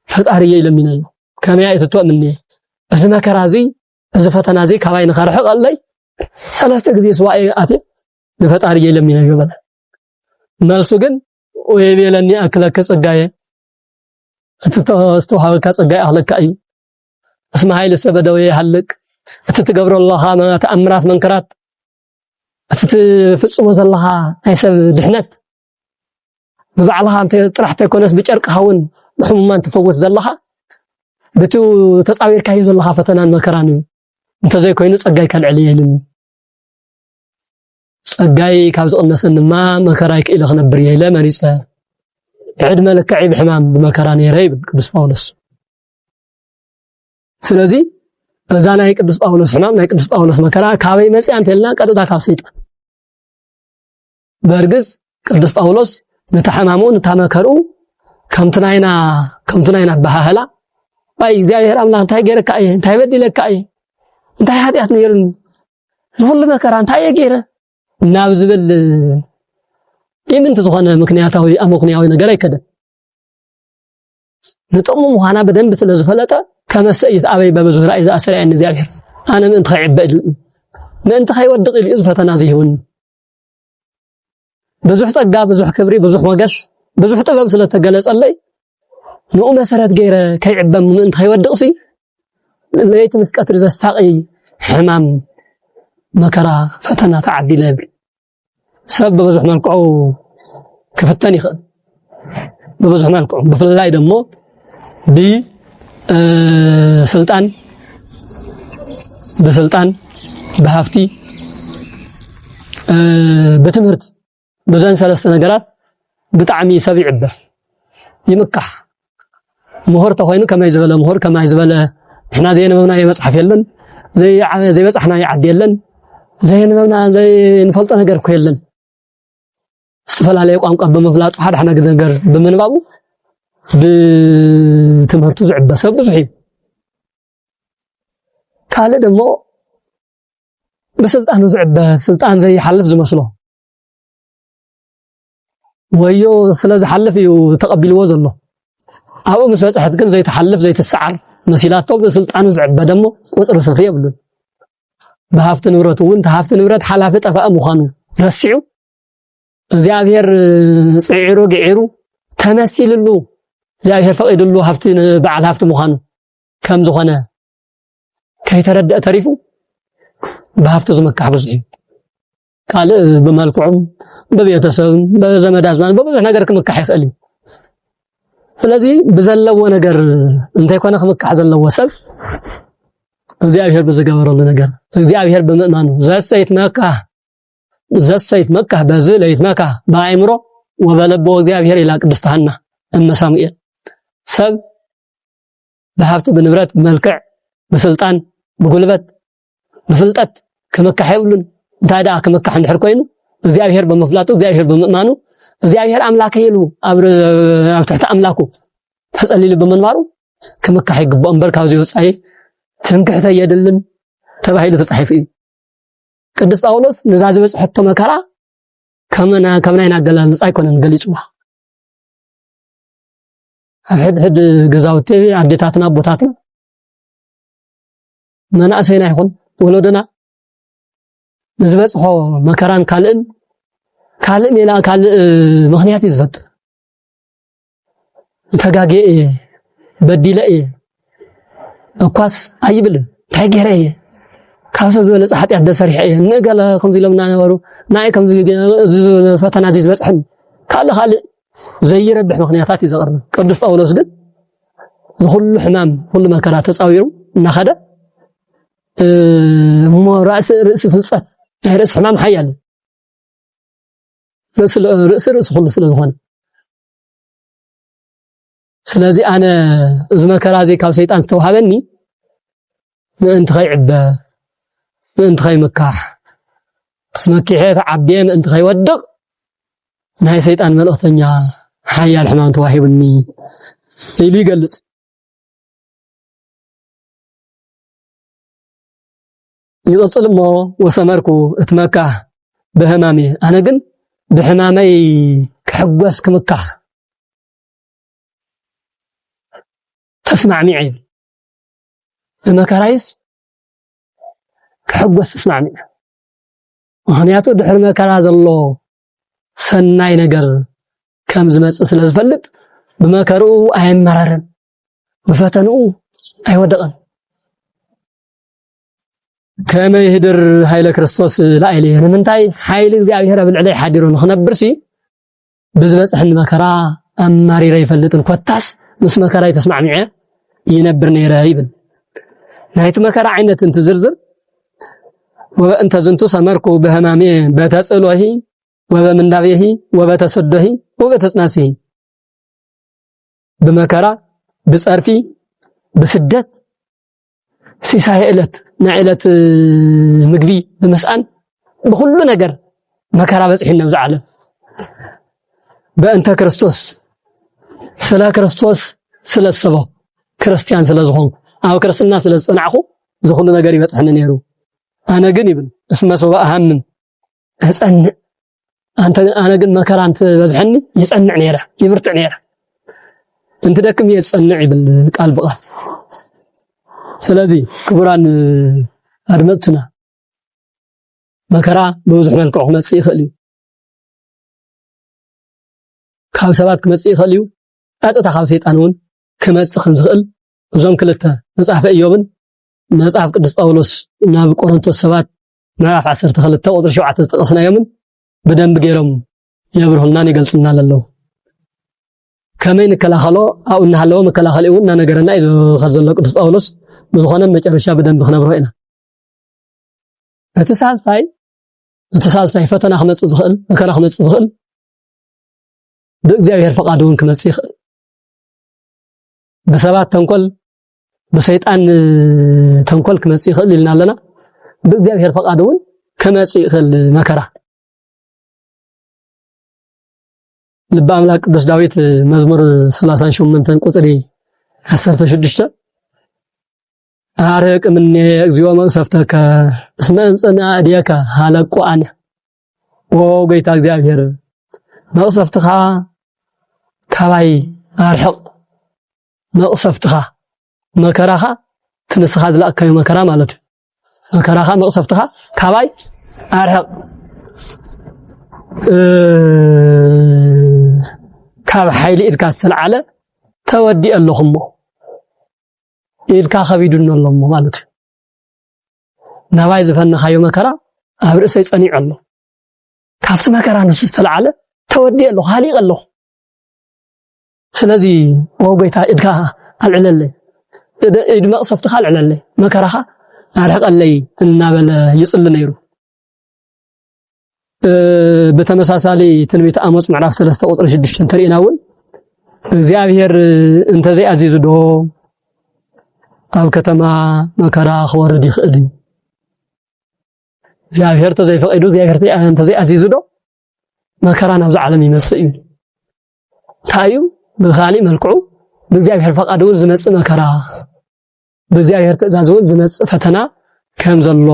ፈጣሪዬ ለምነኝ ከመያ እትተምኒ እዚ መከራዚ እዚ ፈተናዚ ካባይ ንኸርሕቕ አለይ ሰለስተ ግዜ ስዋያቴ ለፈጣሪዬ ለምነኝ ገበለ መልሱ ግን ወይቤለኒ አክለከ ጸጋዬ እትተስተውሃበካ ጸጋዬ አኽለካይ እስመ ኃይል ሰበደው ይሐልቅ እትትገብሮ الله ተአምራት መንከራት እትትፍጽሞ ዘለኻ አይሰብ ድሕነት በባዕልኻ አንተ ጥራሕ ተኮነስ በጨርቅኻውን ሕሙማን ተፈወስ ዘለኻ በቱ ተጻዊርካ ዘለኻ ፈተናን መከራን እንተ ዘይ ኮይኑ ጸጋይ ካልዕል ይልኒ ጸጋይ ካብ ዝቕነሰንማ መከራይ ክኢለ ክነብር ይለ መሪጸ ዕድመ ለካዒ ብሕማም በመከራ ነይረይ ቅዱስ ጳውሎስ ስለዚ እዛ ናይ ቅዱስ ጳውሎስ ሕማም ናይ ቅዱስ ጳውሎስ መከራ ካበይ መጽእ አንተልና ቀጥታ ካብ ሰይጣን በርግጽ ቅዱስ ጳውሎስ ነተሐማሙን ተመከሩ ከምትናይና በሃላ ባይ እግዚአብሔር አምላክ እንታይ ገይረካ እየ እንታይ በድለካ እየ እንታይ ኃጢአት ነይሩን ዝሁሉ መከራ እንታይ ገይረ ናብ ዝብል ኢምንት ዝኾነ ምክንያታዊ አመክንያዊ ነገር አይከደን ንጥቅሙ ምዃና በደንብ ስለዝፈለጠ ከመሰይት አበይ በብዙ ራእይ ዘአሰራየን እግዚአብሔር አነ ምን ተኸይበል ምን ተኸይወድቅ ኢሉ ፈተና ዘይሁን ብዙሕ ጸጋ ብዙሕ ክብሪ ብዙሕ ሞገስ ብዙሕ ጥበብ ስለተገለጸለይ ንኡ መሰረት ገይረ ከይዕበም ምን ተኸይወድቅሲ ለይት መስቀትር ዘሳቂ ሕማም መከራ ፈተና ተዓዲለ ሰብ በብዙሕ መልክዑ ክፍተን ይኽእል በብዙሕ መልክዑ ብፍላይ ደሞ በስልጣን በሃፍቲ በትምህርት በዘን ሰለስተ ነገራት ብጣዕሚ ሰብ ይዕበ ይምካሕ ምሁር ተኾይኑ ከመይ ዝበለ ምሁር ከመይ ዝበለ እሕና ዘይነበብና የመጽሐፍ የለን ዘይበጽሕና ይዓዲ የለን ዘይነበብና ዘይንፈልጦ ነገር እኮ የለን ዝተፈላለዩ ቋንቋ በመፍላጡ ሓደ ነገር በመንባቡ በትምህርቱ ዝዕበ ሰብ ብዙሕ ካለ ደሞ በስልጣኑ ዝዕበ ስልጣን ዘይሐልፍ ዝመስሎ ወዮ ስለዚ حلف እዩ ተቀቢልዎ ዘሎ አው መስበጽሐት ግን ዘይተሐልፍ ዘይተሰዓር መሲላቶ በስልጣኑ ዝዕበ ደሞ ቁጥር ሰፊ ይብሉ በሃፍት ንብረቱን ተሃፍት ንብረት ሓላፊ ጠፋእ ምዃኑ ረሲዑ እግዚአብሔር ጽዒሩ ገዒሩ ተመሲልሉ እግዚአብሔር ፈቂድሉ ሃፍት በዓል ሃፍት ምዃኑ ከም ዝኾነ ከይተረድእ ተሪፉ በሃፍት ዝመካሕ ብዙሕ ካለ በመልኩዑም በቤተሰብ በዘመድ አዝማድ በብዙሕ ነገር ክመካሕ ይኽእል ስለዚህ በዘለዎ ነገር እንታይ ኮነ ክመካሕ ዘለዎ ሰብ እግዚአብሔር በዘገበረሉ ነገር እግዚአብሔር በመእማኑ ዘሰይት መካህ በዝ ለይት መካህ በአይምሮ ወበለቦ እግዚአብሔር ኢላ ቅድስት ሐና እመሳሙኤል ሰብ በሀብት በንብረት መልክዕ በስልጣን በጉልበት በፍልጠት ከመካህ ይብሉን ታዳ ከመካህ እንድሕር ኮይኑ እግዚአብሔር በመፍላጡ እግዚአብሔር በመእማኑ እግዚአብሔር አምላክ ይሉ ኣብ ትሕቲ አምላኩ ተጸሊሉ በመንባሩ ከመካህ ይግቦ እንበር ካብዚ ወጻይ ትንክሕተ የድልን ተባሂሉ ተጻሒፉ ቅዱስ ጳውሎስ ንዛዝ በጽሕቶ መከራ ከምና ይናገላል ጻይኮነን ገሊጽዋ ሕድ ገዛውቴ አዴታትና ቦታትና መናእሰይና ይኹን ወለደና ዝበጽሖ መከራን ካልእ ሜላ ካልእ ምኽንያት ይዝፈጥ ተጋጌ በዲለ እኳስ አይብልን ታይገረ ካብሰ ዝበለ ጻሕጢያት ደሰሪሕ ንገለ ከምዚ ለምና ነበሩ ናይ ከምዚ ፈተና ዝበጽሕን ካልእ ዘይረብሕ ምኽንያታት ይዘቅርብ ቅዱስ ጳውሎስ ግን ዝኹሉ ሕማም ሁሉ መከራ ተጻዊሩ እናኸደ ራእስ ፍልጸት ራእስ ሕማም ሓያል ራእስ ሁሉ ስለዝኾነ ስለዚ አነ እዚ መከራ እዚ ካብ ሰይጣን ዝተዋሃበኒ ምእንቲ ኸይዕበ ምእንቲ ኸይመካሕ መኪሐት ዓብየ ምእንቲ ኸይወድቕ ናይ ሰይጣን መልእኽተኛ ሓያል ሕማም ተዋሂብኒ ኢሉ ይገልጽ ይቕጽል እሞ ወሰመርኩ እትመካሕ በህማሜ አነ ግን بحمامي كحقوس كمكح تسمع معي بمكرايس كحقوس تسمع معي وهنياتو دحر مكرا زلو سناي ነገር ከም ዝመጽእ ስለዝፈልጥ بمكرو አይመረረን بفتنو አይወደቀን كما يهدر حيل ክርስቶስ ላይለ ንምንታይ حيل እግዚአብሔር ብልዕለይ ሓዲሩ ንኽነብርሲ ብዝበጽሕ መከራ አማሪራ ይፈልጥን ኮታስ ምስ መከራ ይተስማዕሚዐ ይነብር ነይረ ይብል ናይቱ መከራ አይነት እንትዝርዝር وبأنت زنتو سمركو بهمامي بتسألوه وبمندابيه وبتسده وبتسناسه بمكرا بصرفي بسدت سيساي إلت نعلت مقبي بمسأن بكل نجر مكرا بصحنا وزعله بأنت كريستوس سلا كريستوس سلا السبب كريستيان سلا زخون أو كريستنا سلا صنعه زخون نجري بصحنا نيرو أنا جنبن اسمه سواء أهم أسأل أنا جن مكرا أنت بزحني يسألني نيره يبرتع نيره أنت دكم يسألني بالقلب قال سلازي كبران أرمتنا مكرا بوزح ملكه مسيح خليو كاو سبات كمسيح خليو أتى خاوسيت أنون كمسيح خمس خل وزم كلته نصحف أيوبن نصحف قدس باولوس ناب قرنطوس سبات ምዕራፍ 12 ቁጥር 7 ተጠቅስና የምን በደንብ ገረም ይብርሁልና ይገልጽና ለለው ከመን ከላኸሎ አው እናሃለው መከላኸለው እና ነገርና ይዞ ከዘለ ቅዱስ ጳውሎስ ብዙኾነ መጨረሻ በደንብ ክነብሮ ኢና እተሳልሳይ ፈተና ክመጽእ ዝኽእል መከራ ክመጽእ ዝኽእል በእግዚአብሔር ፈቃዱን ክመጽእ ይኽእል በሰባት ተንኮል በሰይጣን ተንኮል ክመጽእ ይኽእል ይልና ኣለና بእግዚአብሔር ፈቃዱን ከመጽእ ይኽእል መከራ ልበ አምላክ ቅዱስ ዳዊት መዝሙር 38 ቁጥር 16 አርቅ ምን እግዚኦ መቅሰፍተከ እስመ እንጽና እድየከ ሃለቁአነ ወጌታ እግዚአብሔር መቅሰፍትኻ ካባይ አርሕቅ መቅሰፍትኻ መከራኻ ትንስኻ ዝላከዩ መከራ ማለት መከራኻ መቅሰፍትኻ ካባይ አርሕቅ ካብ ሓይሊ ኢድካ ዝተልዓለ ተወዲ ኣለኹሞ ኢድካ ከቢዱን ኣለሞ ማለት ናባይ ዝፈነኻዮ መከራ ኣብ ርእሰይ ጸኒዕ ኣሎ ካብቲ መከራ ንሱ ዝተልዓለ ተወዲ ኣለኹ ሃሊቕ ኣለኹ ስለዚ ወጎይታ ኢድካ አልዕለለ ኢድ መቅሰፍትኻ አልዕለለ መከራኻ አርሕቀለይ እናበለ ይጽል ነይሩ በተመሳሳሊ ትንቢት አሞጽ ምዕራፍ 3 ቁጥር 6 ተሪናውን እግዚአብሔር እንተዘይ አዚዝዶ ኣብ ከተማ መከራ ክወርድ ይኽእል እግዚአብሔር ተዘይ ፈቂዱ እግዚአብሔር እንተዘይ አዚዝዶ መከራ ናብ ዓለም ይመስል እዩ ታዩ በኻሊ መልክዑ በእግዚአብሔር ፈቃዱን ዝመጽእ መከራ በእግዚአብሔር ትእዛዙን ዝመጽእ ፈተና ከም ዘሎ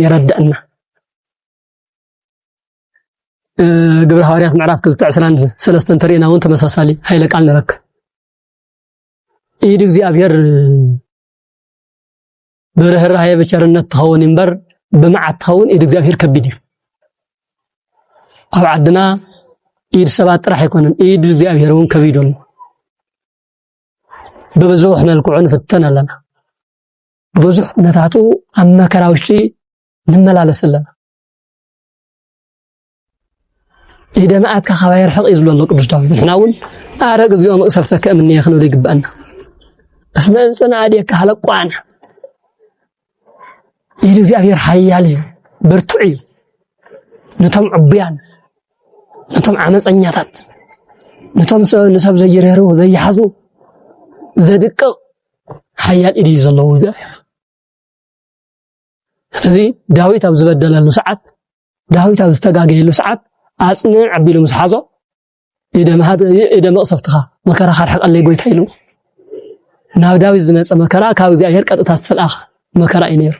ይረዳእና ግብረ ሐዋርያት ምዕራፍ 2:11 ተሪናውን ተመሳሳሊ ኃይለ ቃል ነረክ ኢድ እግዚአብሔር በረህራሄ በቸርነት ተኸውን እንበር በመዓት ተኸውን ኢድ እግዚአብሔር ከቢድ እዩ ኣብ ዓድና ኢድ ሰባት ጥራሕ አይኮነን ኢድ እግዚአብሔርን ከቢዶን በብዙሕ መልክዑን ፍተን ኣለና ብዙሕ ነታቱ አመከራውጪ ንመላለስለና إذا ما أتك خباير حق يزلو الله قدس داوود نحناون أرق زيوم أصفتك من يخلو لي قبأنا اسمع إنسان عاديك هلقوانا إذا زيابير حيالي برتعي نتم عبيان نتم عمس أنياتات نتم نسب زي ريرو زي حزمو زي دقة حيال إذا يزلو زيابير زي داوود أبز بدل له ساعات داوود أبز تقاقي له ساعات أصنع عبيلو مسحازو إذا ما قصفتها مكرا خارحق اللي قويت حيلو ناو داوي زميص مكرا كاو እግዚአብሔር ቀጥታ አስተላخ መከራ ይነር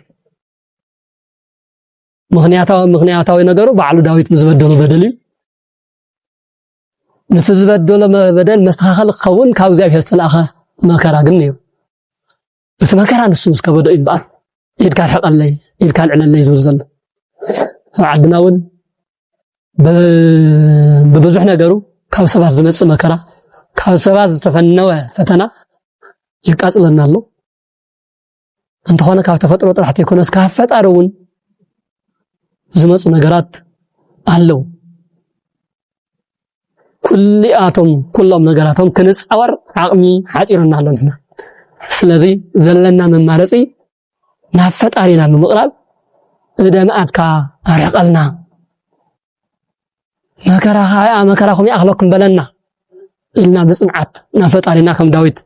ምክንያታዊ ነገሩ በዓሉ ዳዊት ምዝበደሉ በደል نتزبدل بدل مستخخل خون كاو እግዚአብሔር ዝተላኸ መከራ ግን ነው እቲ መከራ ንሱ እስከበደ ይባል ይድካል حقለይ ይድካል ዕለለይ ዝውዘል ዓድናውን በብዙሕ ነገሩ ካብ ሰባት ዝመጽእ መከራ ካብ ሰባት ዝተፈነወ ፈተና ይቃጽለና ኣሎ እንተኾነ ካብ ተፈጥሮ ጥራሕት ይኮነስ ካብ ፈጣሪውን ዝመጽኡ ነገራት አለው ኩሎም ነገራቶም ክንጻወር ዓቅሚ ሓጢርና ኣለና ስለዚህ ዘለና መማረጺ ናብ ፈጣሪና ምቅራብ እደማአትካ አርቀልና መከራኹም ያኽለኩም በለና ኢልና በጽንዓት ናብ ፈጣሪና ከም ዳዊት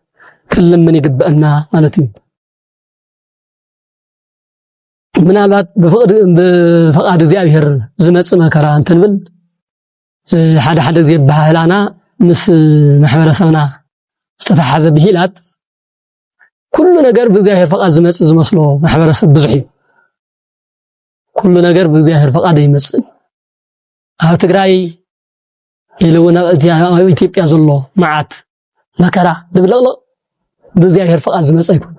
ክልምን ይግበአና ማለት እዩ ምናልባት በፈቃድ እግዚአብሔር ዝመጽእ መከራ እንትንብል ሓደ ጊዜ ባህላና ምስ ማሕበረሰብና ዝተተሓዘ ብሂላት ኩሉ ነገር በእግዚአብሔር ፈቃድ ዝመጽእ ዝመስሎ ማሕበረሰብ ብዙሕ እዩ ኩሉ ነገር በእግዚአብሔር ፈቃድ ይመጽእ ኣብ ትግራይ ኢሉና ኢትዮጵያ ዘሎ መዓት መከራ ድብለቕለቕ በእግዚአብሔር ፈቃድ ዝመጽእ ይኮን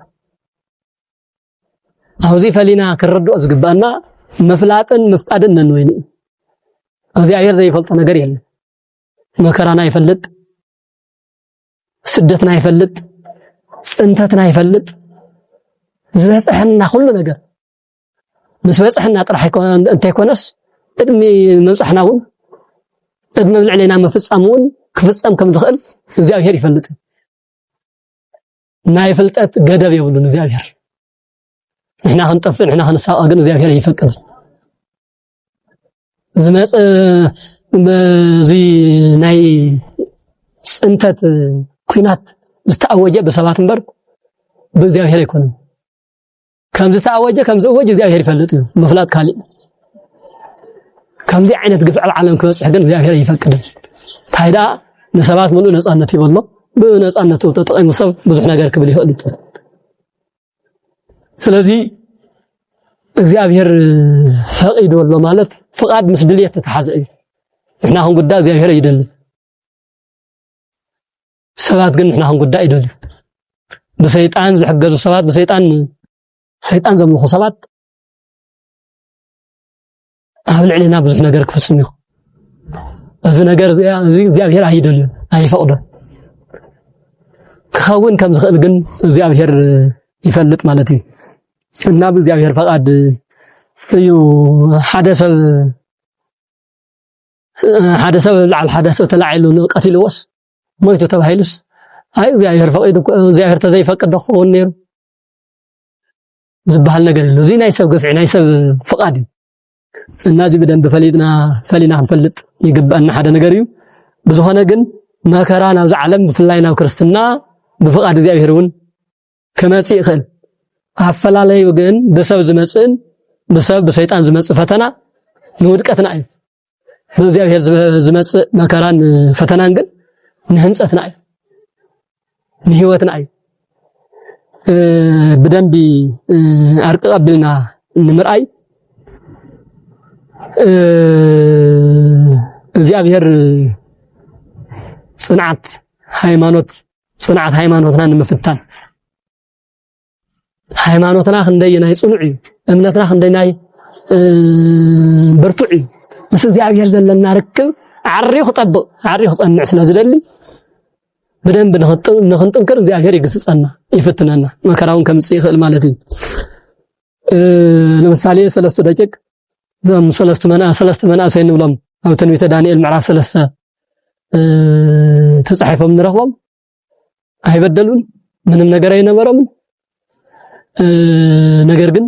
አውዚ ፈሊና ክረድኦ ዝግባና መፍላጥን መፍቃድን ነን እግዚአብሔር ዘይፈልጥ ነገር የለም መከራና ይፈልጥ ስደትና ይፈልጥ ጽንተትና ይፈልጥ ዝበጽሕና ሁሉ ነገር መስበጽሕና ጥራህ እንታይ ኮነስ ቅድሚ መጽሕናውን ቅድሚ ልዕሌና መፍጻሙን ክፍጸም ከም ዝኽእል እግዚአብሔር ይፈልጥ ናይ ፍልጠት ገደብ ይብሉን እግዚአብሔር ንሕና ክንጠፍእ ንሕና ክንሳቀ ግን እግዚአብሔር ይፈቅድ ዝመጽ በዚ ናይ ጽንተት ኩናት ዝተአወጀ በሰባት እንበር በእግዚአብሔር አይኮንም ከም ዝተአወጀ ከም ዘወጀ እግዚአብሔር ይፈልጥ መፍላጥ ካሊ ከምዚ ዓይነት ግፍ ኣብ ዓለም ክበጽሕ ግን እግዚአብሔር ይፈቅድ ታይዳ ንሰባት ሙሉ ነጻነት ይበሎ በነጻነቱ ተጠቅሞ ሰብ ብዙሕ ነገር ክብል ይኽእል ስለዚህ እግዚአብሔር ፈቂድ ወሎ ማለት ፍቃድ ምስ ድልየት ተተሓዘ እዩ ንሕና ኹን ጉዳይ እግዚአብሔር ይደል ሰባት ግን ንሕና ኹን ጉዳይ ይደል በሰይጣን ዝሕገዙ ሰባት በሰይጣን ዘምልኹ ሰባት ኣብ ልዕልና ብዙሕ ነገር ክፍጽም ይኹ እዚ ነገር እግዚአብሔር አይደል አይፈቅዶ ክኸውን ከም ዝኽእል ግን እግዚአብሔር ይፈልጥ ማለት እዩ እና በእግዚአብሔር ፈቃድ እዩ ሓደ ሰብ ለዓል ሓደ ሰብ ተላዒሉ ንቀቲልዎስ ሞይቱ ተባሂሉስ አይ እግዚአብሔር ፈቂድ እግዚአብሔር ተዘይፈቅድ ደኾን ነይሩ ዝባሃል ነገር የለ እዚ ናይ ሰብ ገፍዒ ናይ ሰብ ፈቃድ እና እዚ በደንብ ፈሊና ክንፈልጥ ይግባአና ሓደ ነገር እዩ ብዙኾነ ግን መከራ ናብ ዓለም ብፍላይ ናብ ክርስትና ብፈቃድ እግዚአብሔር እውን ከመጽእ ይኽእል አፈላለዩ ግን በሰብ ዝመጽእን በሰይጣን ዝመጽእ ፈተና ንውድቀትና እዩ በእግዚአብሔር ዝመጽእ መከራን ፈተናን ግን ንህንጸትና እዩ ንህይወትና እዩ በደንብ አርቅ ቀብልና ንምርአይ እግዚአብሔር ጽንዓት ሃይማኖትና ንምፍታን ሃይማኖትና ክንደይናይ ጽኑዕ እዩ እምነትና ክንደይናይ ብርቱዕ እዩ ምስ እግዚአብሔር ዘለና ርክብ ዓሪኹ ጠብቕ ዓሪኹ ጸንዕ ስለዝደሊ በደንብ ንኽንጥንክር እግዚአብሔር ይግስጸና ይፍትነና መከራውን ከምጽእ ይኽእል ማለት እዩ ለምሳሌ ሰለስቱ ደቂቅ ዘም ሰለስቱ መናእሰይ ንብሎም ኣብ ትንቢተ ዳንኤል ምዕራፍ 3 ተጻሒፎም ንረኽቦም አይበደሉን ምንም ነገር አይነበረም ነገር ግን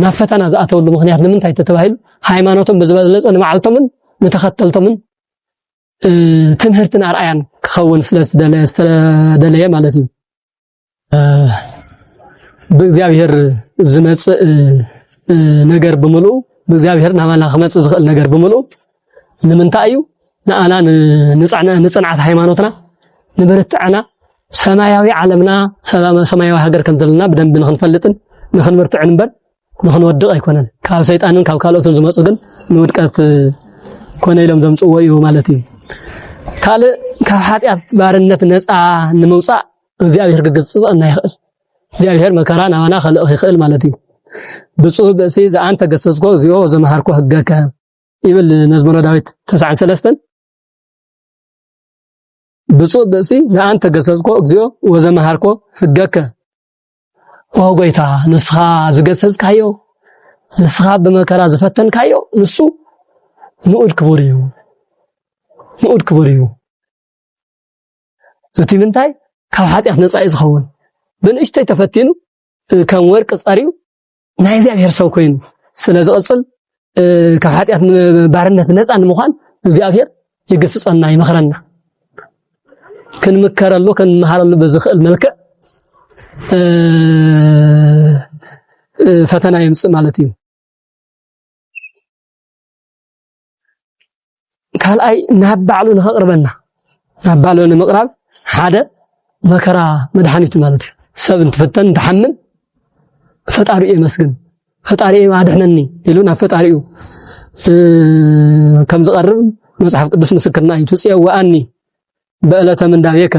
ናፈታና ዘአተውሉ ምክንያት ንምንታይ ተተባሂሉ ሃይማኖቶም በዝበለጸ ንማዓልቶምን ንተኸተልቶምን ትምህርትን አርአያን ክኸውን ስለዝደለየ ማለት እዩ በእግዚአብሔር ዝመጽእ ነገር በሙሉ በእግዚአብሔር ናማና ክመጽእ ዝኽእል ነገር በሙሉ ንምንታይ እዩ ንአና ንጽንዓት ሃይማኖትና ንብርትዕና ሰማያዊ ዓለምና ሰማያዊ ሃገር ከም ዘለና በደንብ ንኽንፈልጥን ንኽንምርትዕን እምበር ንኽንወድቕ አይኮነን ካብ ሰይጣንን ካብ ካልኦትን ዝመጽእ ግን ንውድቀት ኮነ ኢሎም ዘምጽእዎ እዩ ማለት እዩ كال كحاتيات بارنت نصا نموصا እግዚአብሔር ገገጽና ይخل እግዚአብሔር መከራን አዋና خلق ይخل ማለት እዩ ብፁዕ በሲ ዘአንተ ገሰጽኮ እግዚኦ ዘመሃርኮ ህገከ ይብል መዝሙረ ዳዊት 93 ብፁዕ በሲ ዘአንተ ገሰጽኮ እግዚኦ ወዘመሃርኮ ህገከ ወጎይታ ንስኻ ዝገሰጽካዮ ንስኻ በመከራ ዝፈተንካዮ ንሱ ንኡድ ክቡር እዩ እቲ ምንታይ ካብ ኃጢአት ነፃ ይዝኸውን ብንእሽተይ ተፈቲኑ ከም ወርቅ ጻሪው ናይ እግዚአብሔር ሰው ኮይኑ ስለዝቅጽል ካብ ኃጢአት ባርነት ነፃ ንምዃን እግዚአብሔር ይገስጸና ይመኽረና ክንመከረሉ ክንመሃረሉ በዝኽእል መልክዕ ፈተና ይምጽእ ማለት እዩ ካልኣይ ናብ ባዕሉ ንኸቅርበና ናብ ባዕሉ ንምቅራብ ሓደ መከራ መድኃኒቱ ማለት እዩ ሰብ እንትፈተን ተሐምል ፈጣሪኡ ይመስግን ፈጣሪኡ አድሕነኒ ኢሉ ናብ ፈጣሪኡ ከም ዝቀርብ መጽሐፍ ቅዱስ ምስክርና እዩ ትጽየዋአኒ በእለተ ምንዳቤከ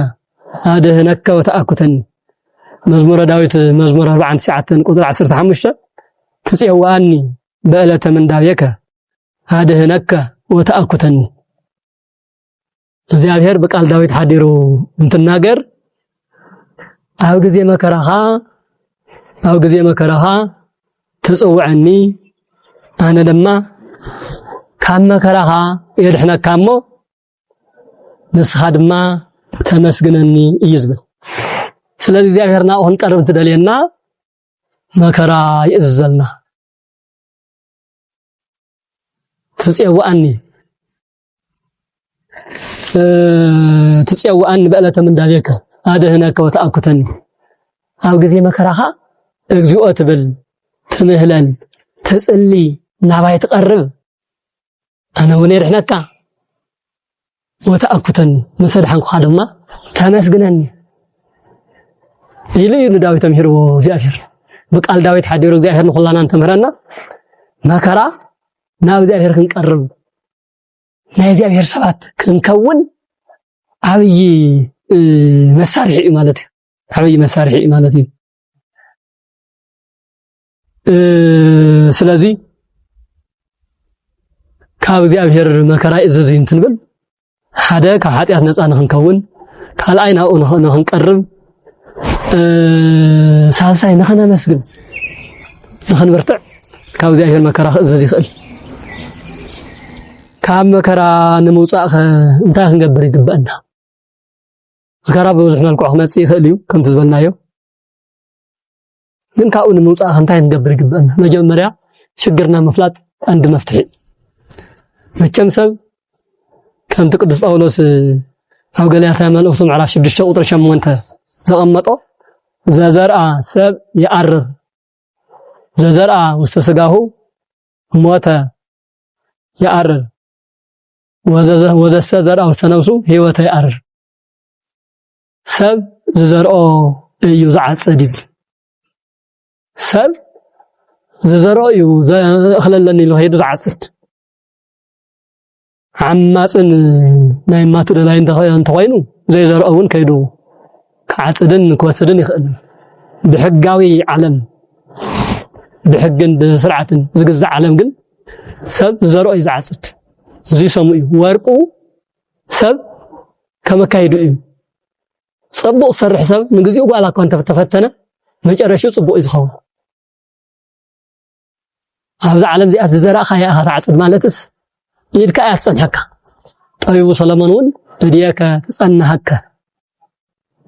አድህነከ ወተአኩተኒ መዝሙረ ዳዊት መዝሙር 49 ቁጥር 15 ትጽየዋአኒ በእለተ ምንዳቤከ አድህነከ ወተአኩተኒ እግዚአብሔር በቃል ዳዊት ሐዲሩ እንትናገር አው ጊዜ መከራኻ ተጽውዐኒ አነ ደማ ካብ መከራኻ የድሕነካሞ ንስኻ ድማ ተመስግነኒ ይዝብል ስለዚህ እግዚአብሔርና አሁን ቀርብ ትደልየና መከራ ይእዘልና ትጽየዋአኒ በእለተ ምንዳቤከ አድህነከ ወተአኩተኒ አው ጊዜ መከራኻ እግዚኦ ትብል ትምህለል ትጽሊ ናባይ ትቀርብ አነ ወኔ ድሕነካ ወተአኩተኒ መሰድሐንኩ ድማ ተመስግነኒ ኢሉ ዳዊት ተምሂሩ እግዚአብሔር በቃል ዳዊት ሐዲሩ እግዚአብሔር ንኹላና እንተምህረና መከራ ናብ እግዚአብሔር ክንቀርብ ናይ እግዚአብሔር ሰባት ክንከውን አብይ መሳርሒ ማለት እዩ አብይ መሳርሒ ማለት እዩ ስለዚህ ካብ እግዚአብሔር መከራ እዘዝ እንትንብል ሓደ ካብ ኃጢአት ነፃ ንኽንከውን ካልኣይ ናብኡ ንኽንቀርብ ሳልሳይ ንኽነመስግን ንኽንበርትዕ ካብ እግዚአብሔር መከራ ክእዘዝ ይኽእል ካብ መከራ ንምውፃእ እንታይ ክንገብር ይግበአና መከራ በብዙሕ መልክዑ ክመጽእ ይኽእል እዩ ከምቲ ዝበልናዮ ግን ካብኡ ንምውፃእ እንታይ ክንገብር ይግበአና መጀመርያ ሽግርና ምፍላጥ አንድ መፍትሒ መቸም ሰብ ከምቲ ቅዱስ ጳውሎስ ኣብ ገላትያ መልእኽቱ ምዕራፍ 6 ቁጥር 8 ዘቐመጦ ዘዘርአ ሰብ ይዓርር ዘዘርአ ውስተ ስጋሁ ሞተ ይዓርር ወዘሰ ዘርአ ውስተ ነፍሱ ሕይወተ ይዓርር ሰብ ዝዘርኦ እዩ ዝዓጽድ ይብል ሰብ ዝዘርኦ እዩ ዘእኽለለኒ ኢሉ ሄዱ ዝዓጽድ ዓማጽን ናይ ማቱ ደላይ እንተኾይኑ ዘይዘርኦ እውን ከይዱ ከዓጽድን ክወስድን ይኽእል ብሕጋዊ ዓለም ብሕግን ብስርዓትን ዝግዛእ ዓለም ግን ሰብ ዝዘርኦ እዩ ዝዓጽድ እዚ ሰሙ እዩ ወርቁ ሰብ ከመካይዱ እዩ ጽቡቕ ሰርሕ ሰብ ንግዚኡ ጓላ እኳ ተፈተነ መጨረሻው ጽቡቕ ይዝኸውን ኣብዚ ዓለም እዚኣ ዝዘራእኻ ኢኻ ትዓጽድ ማለትስ ኢድካ ያጽንሐካ ጠቢቡ ሰለሞን እውን እድየከ ትጸንሐካ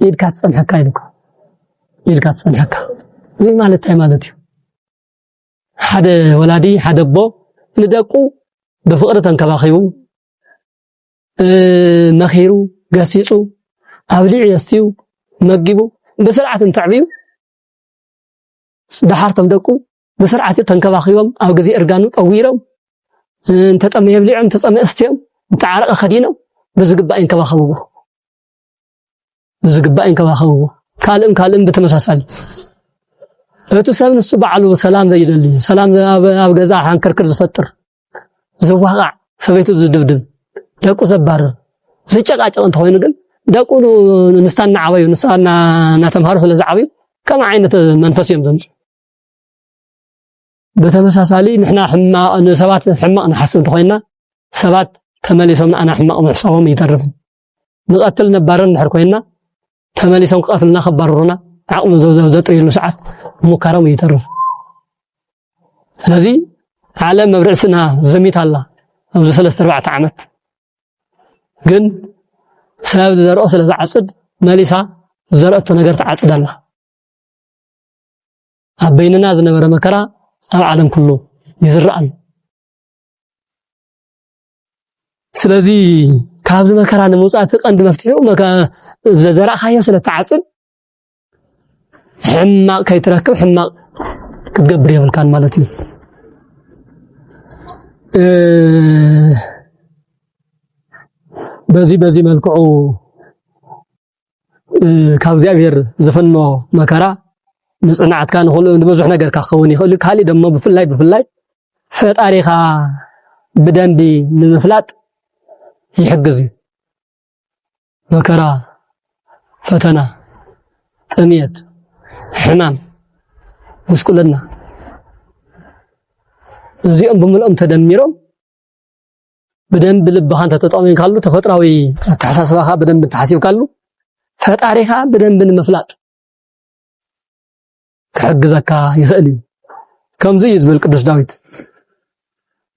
ኢድካ ትጸንሐካ ይልኩ ኢድካ ትጸንሐካ እዚ ማለት እንታይ ማለት እዩ ሓደ ወላዲ ሓደ ቦ ንደቁ ብፍቅሪ ተንከባኺቡ መኺሩ ገሲጹ ኣብሊዕ የስትዩ መጊቡ በስርዓት እንተዕብዩ ደሓርቶም ደቁ በስርዓት ተንከባኺቦም ኣብ ግዜ እርጋኑ ጠዊሮም እንተጠመየ ብሊዕም ተጸመየ እስትዮም እንተዓረቀ ኸዲኖም በዝግባእ ይንከባኸብዎ ካልእም በተመሳሳሊ እቱ ሰብ ንሱ በዓሉ ሰላም ዘይደሊ ሰላም ኣብ ገዛ ሓንከርክር ዝፈጥር ዝዋቃዕ ሰበይቱ ዝድብድብ ደቁ ዘባረር زيጨቃጨቅ እንተኮይኑ ግን ደቁሉ ንስታና ዓበዩ ንስታና ናተምሃሩ ስለዝዓበዩ كم عينة منفس يمزنص بتمساسالي نحنا حماق نسبات حماق نحسن تخوينا سبات تمليسهم انا حماق محصوهم يترف نقتل نبارن نحر كوينا تمليسهم قتلنا خبرونا عقم زوزو زطريلو ساعات مكرم يترف ስለዚህ ዓለም መብርዕስና ዘሚት አላ ኣብዚ 3-4 ዓመት ግን ስለብ ዘርኦ ስለዝዓጽድ መሊሳ ዘርአቶ ነገር ተዓጽዳላ አበይንና ዝነበረ መከራ ኣብ ዓለም ኩሉ ይዝራል ስለዚህ ካብዚ መከራ ንምውጻእ ቀንዲ መፍትሄው ዘራኻዮ ስለተዓጽድ ሕማቅ ከይትረክብ ሕማቅ ክትገብር ይብልካን ማለት እዩ በዚህ መልክዑ ካብ እግዚአብሔር ዝፈኖ መከራ ንጽናዓት ካን ሁሉ ብዙሕ ነገር ካኸውን ይኽእል ካሊ ደሞ ብፍላይ ፈጣሪኻ ብደንቢ ንምፍላጥ ይሕግዝ መከራ ፈተና ጥምየት ሕማም ጉስቁልና እዚኦም ብምልኦም ተደሚሮም በደንብ ልብኻ ተጠጣውኝ ካሉ ተፈጥራዊ ተሐሳስባኻ በደንብ ተሐሲብ ካሉ ፈጣሪኻ በደንብ ንምፍላጥ كحجزك يخلي كم زي يزبل قدس داويد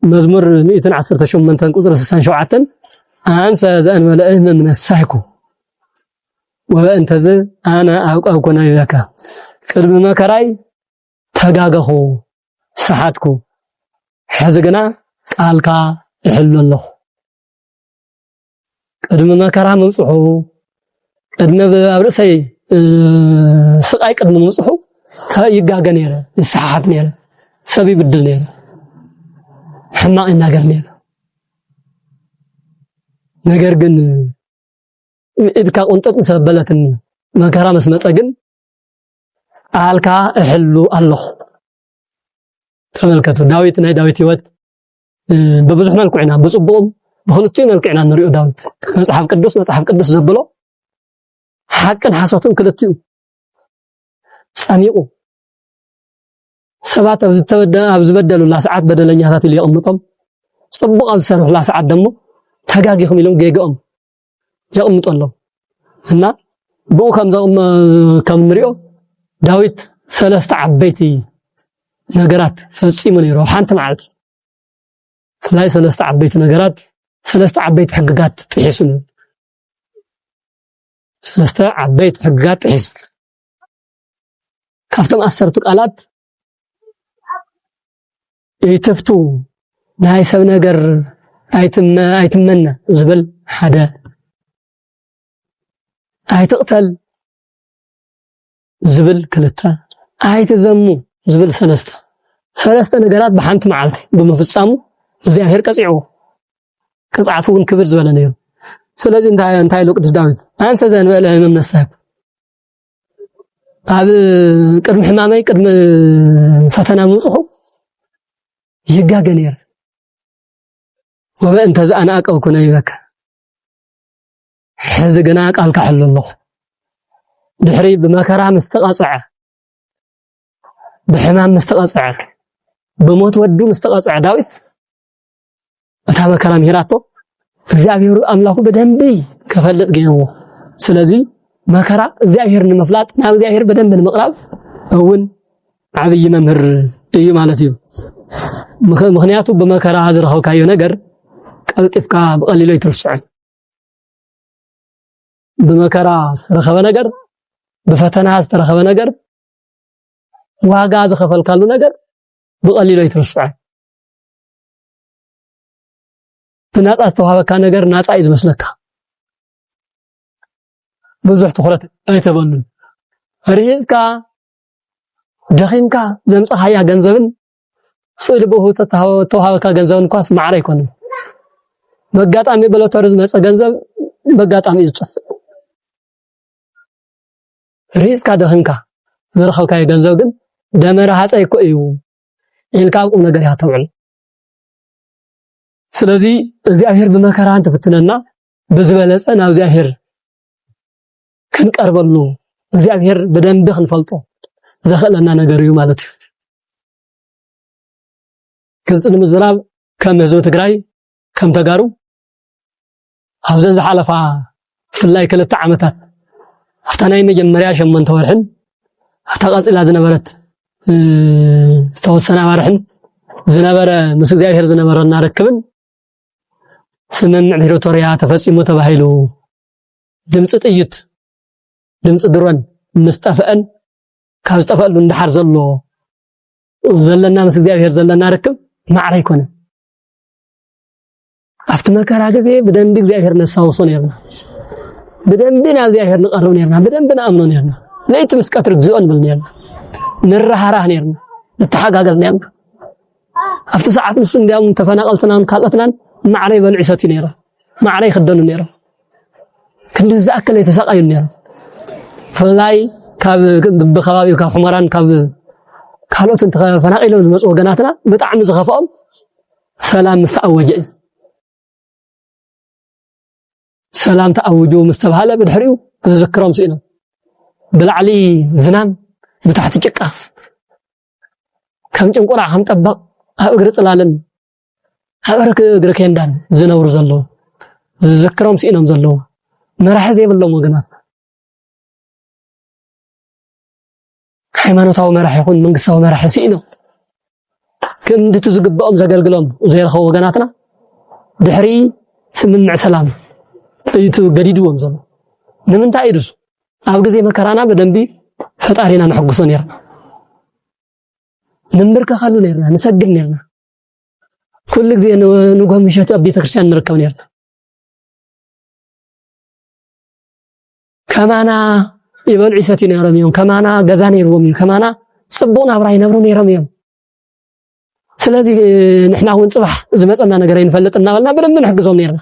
مزمور 118 قصر 67 انسى زان ملئه من السايكو وانت ز انا اكون يذاك قدم مكراي تغاغخو سحاتكو حزغنا قالكا يحل الله قدم مكرا مصحو قدم ابرسي سقاي قدم مصحو يغاغن يره يسحات نيره سبي بدل نيره حماق يناغر نيره ነገር ግን እድካ ቆንጠጥ ሰበለትን መከራ መስመጸግን አልካ እህሉ አላህ ተመልከቱ ዳዊት ናይ ዳዊት ህይወት በብዙሕ መልኩዕና በጽቡም በሁለቱ መልኩዕና ንሪኦ ዳዊት መጽሐፍ ቅዱስ ዘብሎ ሐቅን ሐሰቱን ክልቲው صميقو ሰባት ኣብ ዝበደሉላ ሰዓት በደለኛታት ይቀምጦም ጽቡቅ ኣብ ዝሰርሑላ ሰዓት ደሞ ተጋጊኹም ኢሎም ገገኦም ይቀምጦሎም እና ብኡ ከም ንሪኦ ዳዊት 3 ዓበይቲ ነገራት ፈጺሙ ነይሩ ሓንቲ መዓልቲ ፍላይ 3 ዓበይቲ ነገራት 3 ዓበይቲ ሕግጋት ጥሒሱ 3 ዓበይቲ ሕግጋት ጥሒሱ ካፍቶም 10 ቃላት ይተፍቱ ናይ ሰብ ነገር አይትመነ ዝብል ሓደ አይትቅተል ዝብል ክልተ አይትዘሙ ዝብል ሰለስተ ነገራት በሓንቲ መዓልቲ በመፍጻሙ እግዚአብሔር ቀጽዑ ቅጽዓቱን ክብር ዝበለ ነይሩ ስለዚህ እንታይ ሎ ቅዱስ ዳዊት አንሰ ዘንበለ መምነሳክ ኣብ ቅድም ሕማማይ ቅድም ፈተና ምጽሑ ይጋገነር وبأنت أنا أكون يبكى حزقنا قال كحل الله دحري بمكرة مستقصع بحمام مستقصع بموت ودو مستقصع داويت أتابع كلام هيراتو እግዚአብሔር አምላኩ በደንብ ከፈልጥ ገየው ስለዚህ መከራ እግዚአብሔር ንመፍላጥ ና እግዚአብሔር በደንብ ንመቅራብ እውን ዓብይ መምህር እዩ ማለት እዩ ምክንያቱ በመከራ ዝረኸው ካዩ ነገር ቀልጥፍካ በቀሊሉ ይትርሱዕ በመከራ ዝረኸበ ነገር በፈተና ዝረኸበ ነገር ዋጋ ዝኸፈልካሉ ነገር በቀሊሉ ይትርሱዕ በናጻ ዝተዋሃበካ ነገር ናጻ ይዝመስለካ ብዙሕ ትኹረት አይተበሉን ሪዝካ ደኺምካ ዘምጽሃያ ገንዘብን ስለ በሁት ተዋሃበካ ገንዘብን ኳስ ማዕረ ይኮን በጋጣሚ በሎተሪ ዝመጸ ገንዘብ በጋጣሚ ይጽፍ ሪዝካ ደኺምካ ዝረኸብካ ገንዘብ ግን ደመራ ሐጻይ እኮ እዩ ኢልካቁም ነገር ያተውል ስለዚህ እግዚአብሔር በመከራ አንተ ፍትነና بزبلص انا እግዚአብሔር ክንቀርበሉ እግዚአብሔር በደንብ ክንፈልጦ ዘኸለና ነገር እዩ ማለት እዩ ግልጽን ምዝራብ ከም ህዝብ ትግራይ ከም ተጋሩ ኣብዘን ዝሓለፋ ፍላይ ክልተ ዓመታት ኣፍታናይ መጀመርያ 8 ወርሕን ኣታቃጽላ ዝነበረት ዝተወሰነ ወርሕን ዝነበረ ምስ እግዚአብሔር ዝነበረና ረክብን ስምምዕ ፕሪቶሪያ ተፈጺሙ ተባሂሉ ድምጽ ጥይት ድምጽ ድሮን ምስጠፈአን ካብ ዝጠፈሉ እንድሓር ዘሎ ዘለና ምስ እግዚአብሔር ዘለና ረክብ ማዕረ ይኮነ አፍት መከራ ጊዜ በደንብ እግዚአብሔር ነሳውሶ ነርና በደንብ ና እግዚአብሔር ንቀርብ ነርና በደንብ ናምኖ ነርና ለይት መስቀትር እግዚኦን ብል ነርና ንራሃራህ ነርና ንተሓጋገዝ ነርና አፍት ሰዓት ንሱ እንዲያም ተፈናቀልተናን ካልአትናን ማዕረ ይበልዕሰት ነራ ማዕረ ይخدኑ ነራ ክንዲ ዝኣከለ የተሰቃዩ ነራ ፍላይ ካብ በኸባቢው ካብ ሑመራን ካብ ካልኦት ተፈናቂሎም ዝመጹ ወገናትና በጣም ዝኸፈኦም ሰላም መስተአወጀ ሰላም ተአወጁ መስተባሃለ ብድሕሪው ተዘክሮም ሲኢኖ ብላዕሊ ዝናም ብታሕቲ ጭቃ ከም ጭንቁራ ከም ጠበቅ ኣብ እግሪ ጽላልን ኣብ እግሪ ከንዳን ዝነብሩ ዘለው ዝዘክሮም ሲኢኖም ዘለው መራሒ ዘይብሎም ወገናት ሃይማኖታዊ መራሒ ይኹን መንግስታዊ መራሒ ሲኢኖ ክንዲ ትዝግበኦም ዘገልግሎም ዘይረኸቡ ወገናትና ድሕሪ ስምምዕ ሰላም እይቱ ገዲድዎም ዘሎ ንምንታይ ይድሱ ኣብ ግዜ መከራና በደንቢ ፈጣሪና ንሕጉሶ ነርና ንምርከኸሉ ነርና ንሰግድ ነርና ኩሉ ግዜ ንጎም ምሸት ኣብ ቤተክርስቲያን ንርከብ ነርና ከማና ይበልዑ ሰቲ ነሮም እዮም ከማና ገዛ ነይሮም እዮም ከማና ጽቡን ኣብራይ ነብሩ ነይሮም እዮም ስለዚህ ንሕና እውን ጽባሕ ዝመጸና ነገር ይንፈልጥና ባልና በደንብ ንሕግዞም ነርና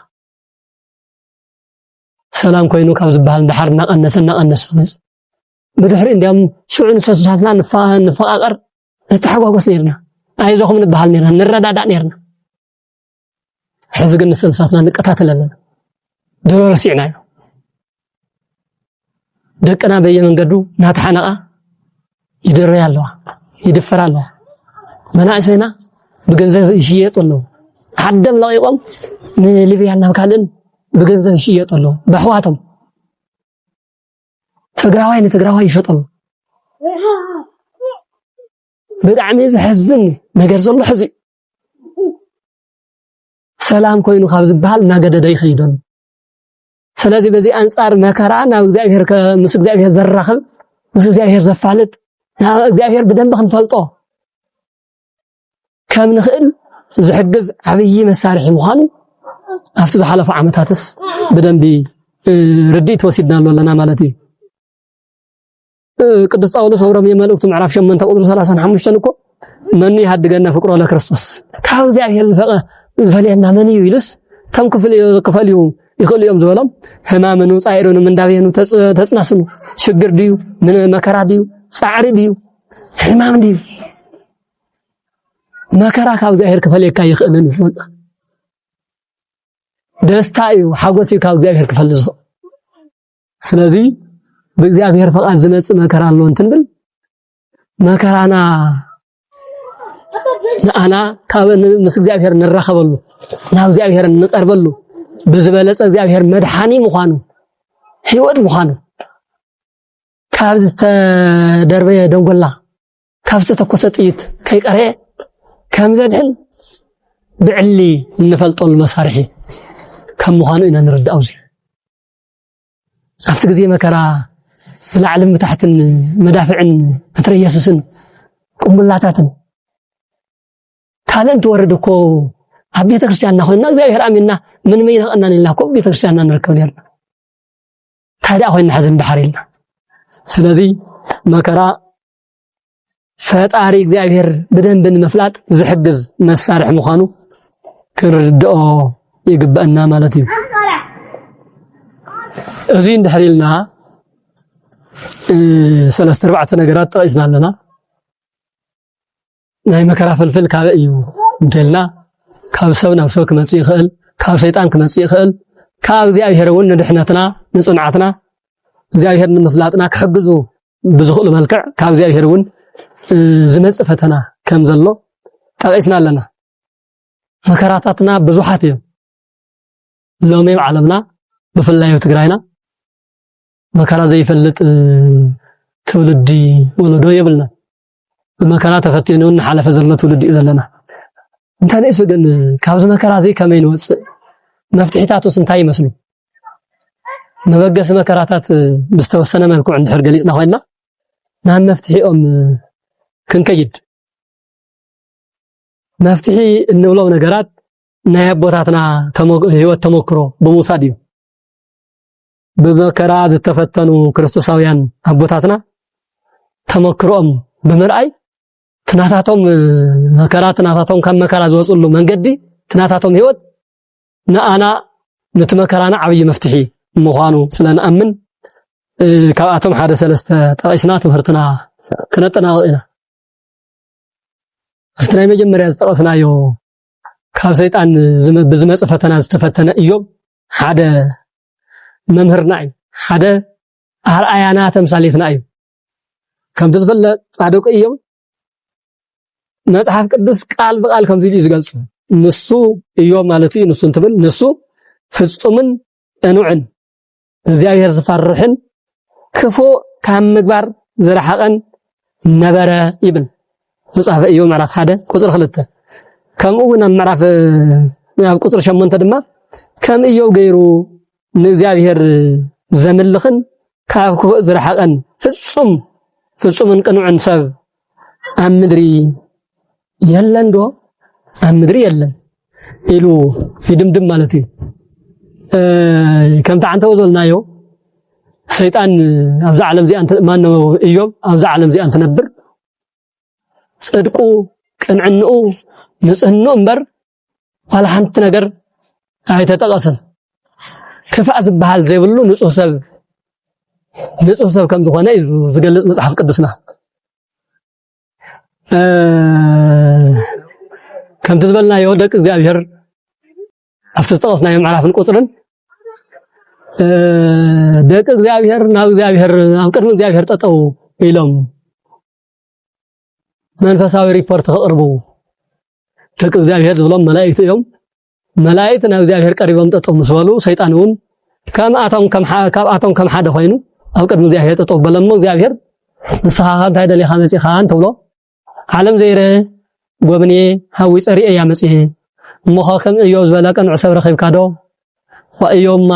ሰላም ኮይኑ ካብ ዝባሃል ድሓርና ቀነሰና መጽ ብድሕሪ እንዲያም ሽዑን ሰሳትና ንፈቃቀር ተሓጓጎስ ነርና አይዞኹም ንባሃል ነርና ንረዳዳ ነርና ሕዚ ግን ሰሳትና ንቀታተለና ድሮ ረሲዕና ደቅና በየመንገዱ ናተሐነቃ ይደረያ አለዋ ይድፈራ አለዋ መናእሰይና በገንዘብ ይሽየጡሉ ዓደም ለቂቆም ንሊብያና ካልእን በገንዘብ ይሽየጡሉ በሕዋቶም ትግራዋይ ይሸጡሉ ብጣዕሚ ዝሕዝን ነገር ዘሎ ሕዚ ሰላም ኮይኑ ካብ ዝባሃል ናገደደ ይኸይዶን ስለዚህ በዚህ አንፃር መከራ ናብ እግዚአብሔር ከምስ እግዚአብሔር ዘራኽብ ምስ እግዚአብሔር ዘፋልጥ ናብ እግዚአብሔር በደንብ ክንፈልጦ ከም ንኽእል ዝሕግዝ ዓብይ መሳርሒ ምዃኑ ኣብቲ ዝሓለፈ ዓመታትስ በደንብ ርዲት ወሲድና ኣለና ማለት እዩ ቅዱስ ጳውሎስ ወሮም የመልእክቱ ምዕራፍ 8 ቁጥር 35 እኮ መን ይሃድገና ፍቅሮ ለክርስቶስ ካብ እግዚአብሔር ዝፈልየና መን እዩ ኢሉስ ከም ክፈልዩ ይኽእል እዮም ዝበሎም ሕማምኑ ጻይሩን ምንዳቤኑ ተጽናስኑ ሽግር ድዩ መከራ ድዩ ጻዕሪ ድዩ ሕማም ድዩ መከራ ካብ እግዚአብሔር ክፈልየካ ይኽእልን ይፈልጣ ደስታ እዩ ሓጎስ እዩ ካብ እግዚአብሔር ክፈልዝ ስለዚህ በእግዚአብሔር ፈቃድ ዝመጽ መከራ ኣሎ እንትንብል መከራና ንኣና ካብ ምስ እግዚአብሔር ንራኸበሉ ናብ እግዚአብሔር ንቀርበሉ ብዝበለጸ እግዚአብሔር መድሓኒ ምዃኑ ህይወት ምዃኑ ካብ ዝተደርበየ ደንጎላ ካብ ዝተተኮሰ ጥይት ከይቀረ ከም ዘድሕን ብዕሊ እንፈልጦሉ መሳርሒ ከም ምዃኑ ኢና ንርዳእ እዚ ኣብቲ ግዜ መከራ ብላዕልን ብታሕትን መዳፍዕን መትረየስስን ቁምብላታትን ካልእን ትወርድ እኮ ኣብ ቤተክርስቲያንና ኮይና እግዚአብሔር ኣሚንና ምን ይነቀናን ኢልና እኮ ቤተክርስቲያንና ንርከብ ነርና ታዲያ ኮይና ሓዘን ድሓር ኢልና ስለዚህ መከራ ፈጣሪ እግዚአብሔር በደንብ ንምፍላጥ ዝሕግዝ መሳርሒ ምዃኑ ክንርድኦ ይግባአና ማለት እዩ እዚ እንድሕሪልና ሰለስተ ኣርባዕተ ነገራት ጠቂስና ኣለና ናይ መከራ ፍልፍል ካብ እዩ እንተልና ካብ ሰብ ናብ ሰብ ክመጽእ ይኽእል ካብ ሰይጣን ክመጽእ ይኽእል ካብ እግዚአብሔር እውን ንድሕነትና ንጽንዓትና እግዚአብሔር ንምፍላጥና ክሕግዙ ብዝኽእሉ መልክዕ ካብ እግዚአብሔር እውን ዝመጽእ ፈተና ከም ዘሎ ጠቂስና ኣለና መከራታትና ብዙሓት እዮም ሎሚ ዓለምና ብፍላይ ትግራይና መከራ ዘይፈልጥ ትውልዲ ወለዶ የብልና መከራ ተፈቲኑን ሓለፈ ዘሎ ትውልዲ ዘለና እንታይ ነይሱ ግን ካብዚ መከራ ዘይ ከመይ ንወፅእ መፍትሒታቱስ እንታይ ይመስሉ መበገስ መከራታት ብዝተወሰነ መልክዕ እንድሕር ገሊጽና ኮይና ናብ መፍትሒኦም ክንከይድ መፍትሒ እንብለው ነገራት ናይ አቦታትና ህይወት ተሞክሮ በመውሰድ እዩ በመከራ ዝተፈተኑ ክርስቶሳውያን አቦታትና ተሞክሮም በመርአይ ትናታቶም መከራትናታቶም ከም መከራ ዝወጽሉ መንገዲ ትናታቶም ህይወት ንአና ንትመከራና ዓብይ መፍትሒ ምዃኑ ስለንአምን ካብአቶም ሓደ ሰለስተ ጠቂስና ትምህርትና ክነጠናቅቕ ኢና አፍትናይ መጀመርያ ዝጠቀስናዮ ካብ ሰይጣን ብዝመጽእ ፈተና ዝተፈተነ እዮም ሓደ መምህርና እዩ ሓደ አርአያና ተምሳሌትና እዩ ከም ዝፍለጥ ጻድቅ እዮም መጽሐፍ ቅዱስ ቃል በቃል ከም ዝብል ይዝገልጹ ንሱ እዮም ማለት እዩ ንሱ እንትብል ንሱ ፍጹምን ቅኑዕን እግዚአብሔር ዝፈርሕን ክፉ ካብ ምግባር ዝረሓቐን ነበረ ይብል መጽሐፍ እዮም ምዕራፍ 1 ቁጥር 2 ከምኡውን ኣብ ምዕራፍ ኣብ ቁጥር 8 ድማ ከም እዮም ገይሩ ንእግዚአብሔር ዘምልኽን ካብ ክፉ ዝረሓቐን ፍጹምን ቅኑዕን ሰብ ኣብ ምድሪ የለን ዶ ኣብ ምድሪ የለን ኢሉ ይድምድም ማለት እዩ ከም ታንተው ዘልናዮ ሰይጣን ኣብዛ ዓለም እዚ አንተ ማነው እዮም ኣብዛ ዓለም እዚ አንተ ነብር ጽድቁ ቅንዕንኡ ንጽህንኡ እምበር ዋላ ሓንቲ ነገር ኣይተጠቀሰን ክፋእ ዝበሃል ዘይብሉ ንጹህ ሰብ ከም ዝኾነ እዩ ዝገልጽ መጽሐፍ ቅዱስና ከም ትዝበልናዮ ደቂ እግዚአብሔር ኣብቲ ዝተጠቀስናዮ ምዕራፍን ቁጥርን ደቂ እግዚአብሔር ናብ እግዚአብሔር ኣብ ቅድሚ እግዚአብሔር ጠጠው ኢሎም መንፈሳዊ ሪፖርት ከቅርቡ ደቂ እግዚአብሔር ዝብሎም መላእክት እዮም መላእክት ናብ እግዚአብሔር ቀሪቦም ጠጠው መስበሉ ሰይጣን እውን ካብኣቶም ከም ሓደ ኮይኑ ኣብ ቅድሚ እግዚአብሔር ጠጠው በለሞ እግዚአብሔር ንስኻ እንታይ ደሊኻ መጺኻ እንተብሎ ዓለም ዘይረ ጎብኔ ሃዊ ጸሪኤ ያመጽእ እሞኸ ከም እዮም ዝበለ ቀንዕ ሰብ ረኺብካ ዶ ወእዮማ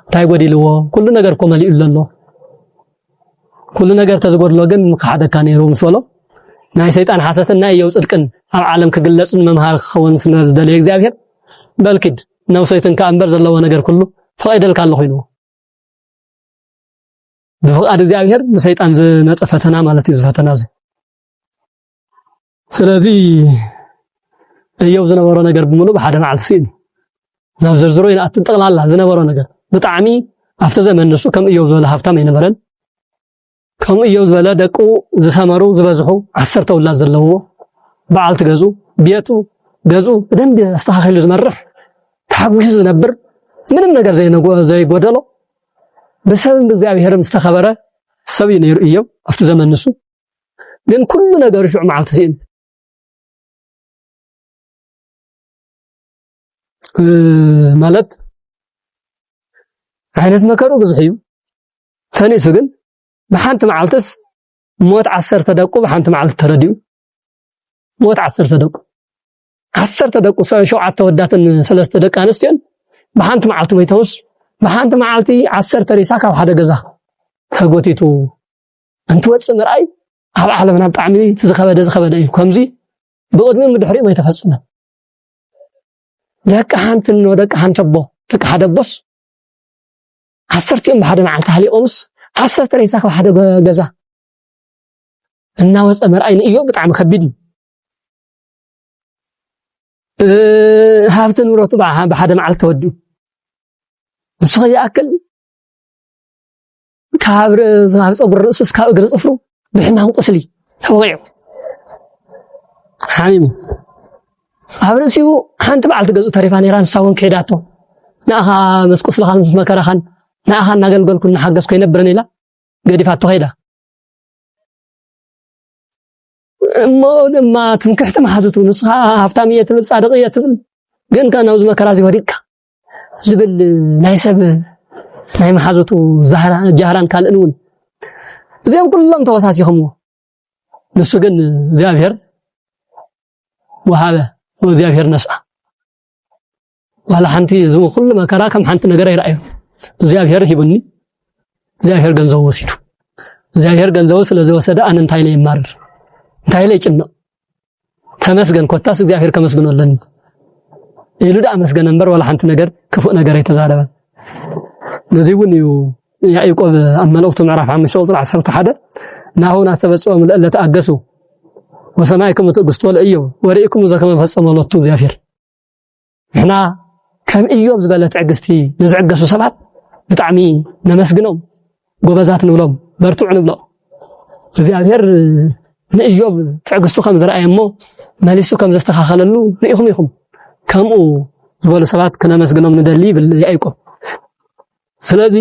እንታይ ጎዲልዎ ኩሉ ነገር እኮ መሊኡ ዘሎ ኩሉ ነገር ተዝጎድሎ ግን ከሓደካ ነይሩ መስሎ ናይ ሰይጣን ሓሰትና እዮም ጽድቅን ኣብ ዓለም ክግለጽን መምሃር ክኸውን ስለዝደለ እግዚአብሔር በልክድ ነው ሰይጣን ከአንበር ዘለዎ ነገር ኩሉ ፈይደልካ ኣሎ ኮይኑ በፍቃድ እግዚአብሔር በሰይጣን ዝመጽእ ፈተና ማለት እዩ ፈተና እዚ ስለዚህ እየው ዝነበሮ ነገር ብሙሉ በሓደ መዓልቲ ሲን ናብ ዝርዝሩ ኢና አትጠቅላላ ዝነበሮ ነገር ብጣዕሚ ኣብተ ዘመን ንሱ ከም እየው ዝበለ ሃፍታም አይነበረን ከም እየው ዝበለ ደቁ ዝሰመሩ ዝበዝሑ 10 ውላድ ዘለዎ በዓልቲ ገዙ ቤቱ ገዙ በደንብ አስተኻኺሉ ዝመርሕ ተሓጉሱ ዝነብር ምንም ነገር ዘይጎደሎ በሰብን በእግዚአብሔርም ዝተኸበረ ሰብ ነይሩ እየው ኣብተ ዘመን ንሱ ግን ኩሉ ነገር ሽዑ መዓልቲ ሲን ማለት ዓይነት መከሩ ብዙሕ እዩ ተኒሱ ግን በሓንቲ መዓልትስ ሞት 10 ደቁ በሓንቲ መዓልቲ ተረዲኡ ሞት 10 ደቁ 10 ደቁ 7 ወዳትን 3 ደቂ ኣንስትዮን በሓንቲ መዓልቲ ሞይተውስ በሓንቲ መዓልቲ 10 ሬሳ ካብ ሓደ ገዛ ተጎቲቱ እንትወጽእ ምርኣይ ኣብ ዓለምና ብጣዕሚ ዝኸበደ እዩ ከምዚ ብቅድሚ ምድሕሪኡ ማይተፈጽመ ደቂ ሓንትን ወደቂ ሓንተቦ ደቂ ሓደ ቦስ 10 ዮም በሓደ መዓልቲ ሃሊኦምስ 10 ሬሳ ካብ ሓደ ገዛ እናወፀ ምርኣይ ንእዮ ብጣዕሚ ከቢድ ሃብቲ ንብረቱ በሓደ መዓልቲ ተወዲኡ ንሱ ያክል ካብ ፀጉር ርእሱ እስካብ እግሪ ጽፍሩ ብሕማም ቁስሊ ተወቂዑ ሓሚሙ ኣብርሲኡ ሓንቲ በዓልቲ ገዙ ተሪፋ ነይራ ንሳውን ከይዳቶ نأخا مسكوس لخان مس مكرخان نأخا ناغلغلكن نحجسكو ينبرن إلا قديفاتو خيدا ما تنكحت ما حزتو نصها هفتامية تبل صادقية تبل ግን ከናውዝ መከራዚ ወዲቃ ዝብል ናይ ሰብ ናይ ማሐዘቱ ጃህራን ካልእውን እዚኦም ኩሎም ተወሳሲኹም ንሱ ግን እግዚአብሔር ወሃበ ወእግዚአብሔር ነስአ ወላ ሓንቲ ዝው ኩሉ መከራ ከም ሓንቲ ነገር ይራአዩ እግዚአብሔር ሂቡኒ እግዚአብሔር ገንዘው ወሲዱ እግዚአብሔር ገንዘው ስለዘወሰደ አን እንታይ ላይ ይማር እንታይ ላይ ጭነው ተመስገን ኮታስ እግዚአብሔር ከመስገነለን ይሉዳ መስገን ነበር ወላ ሓንቲ ነገር ክፉእ ነገር የተዛረበ ነዚውን ያዕቆብ አመለውቱ ምዕራፍ 5 ቁጥር 11 ናሁን አስተበጽኦም ለተአገሱ ወሰማይኩም ትዕግስቱ ለእዩ ወሪኢኩም ዘከመ ፈጸመለቱ እግዚአብሔር احنا ከም ኢዮብ ዝበለ ትዕግስቲ ንዝዕገሱ ሰባት ብጣዕሚ ነመስግኖም ጎበዛት ንብሎም በርቱዕ ንብሎም እግዚአብሔር ንኢዮብ ትዕግስቱ ከም ዝረአየሞ መሊሱ ከም ዘስተኻኸለሉ ሪኢኹም ከምኡ ዝበሉ ሰባት ከነመስግኖም ንደሊ ብል ያዕቆብ ስለዚ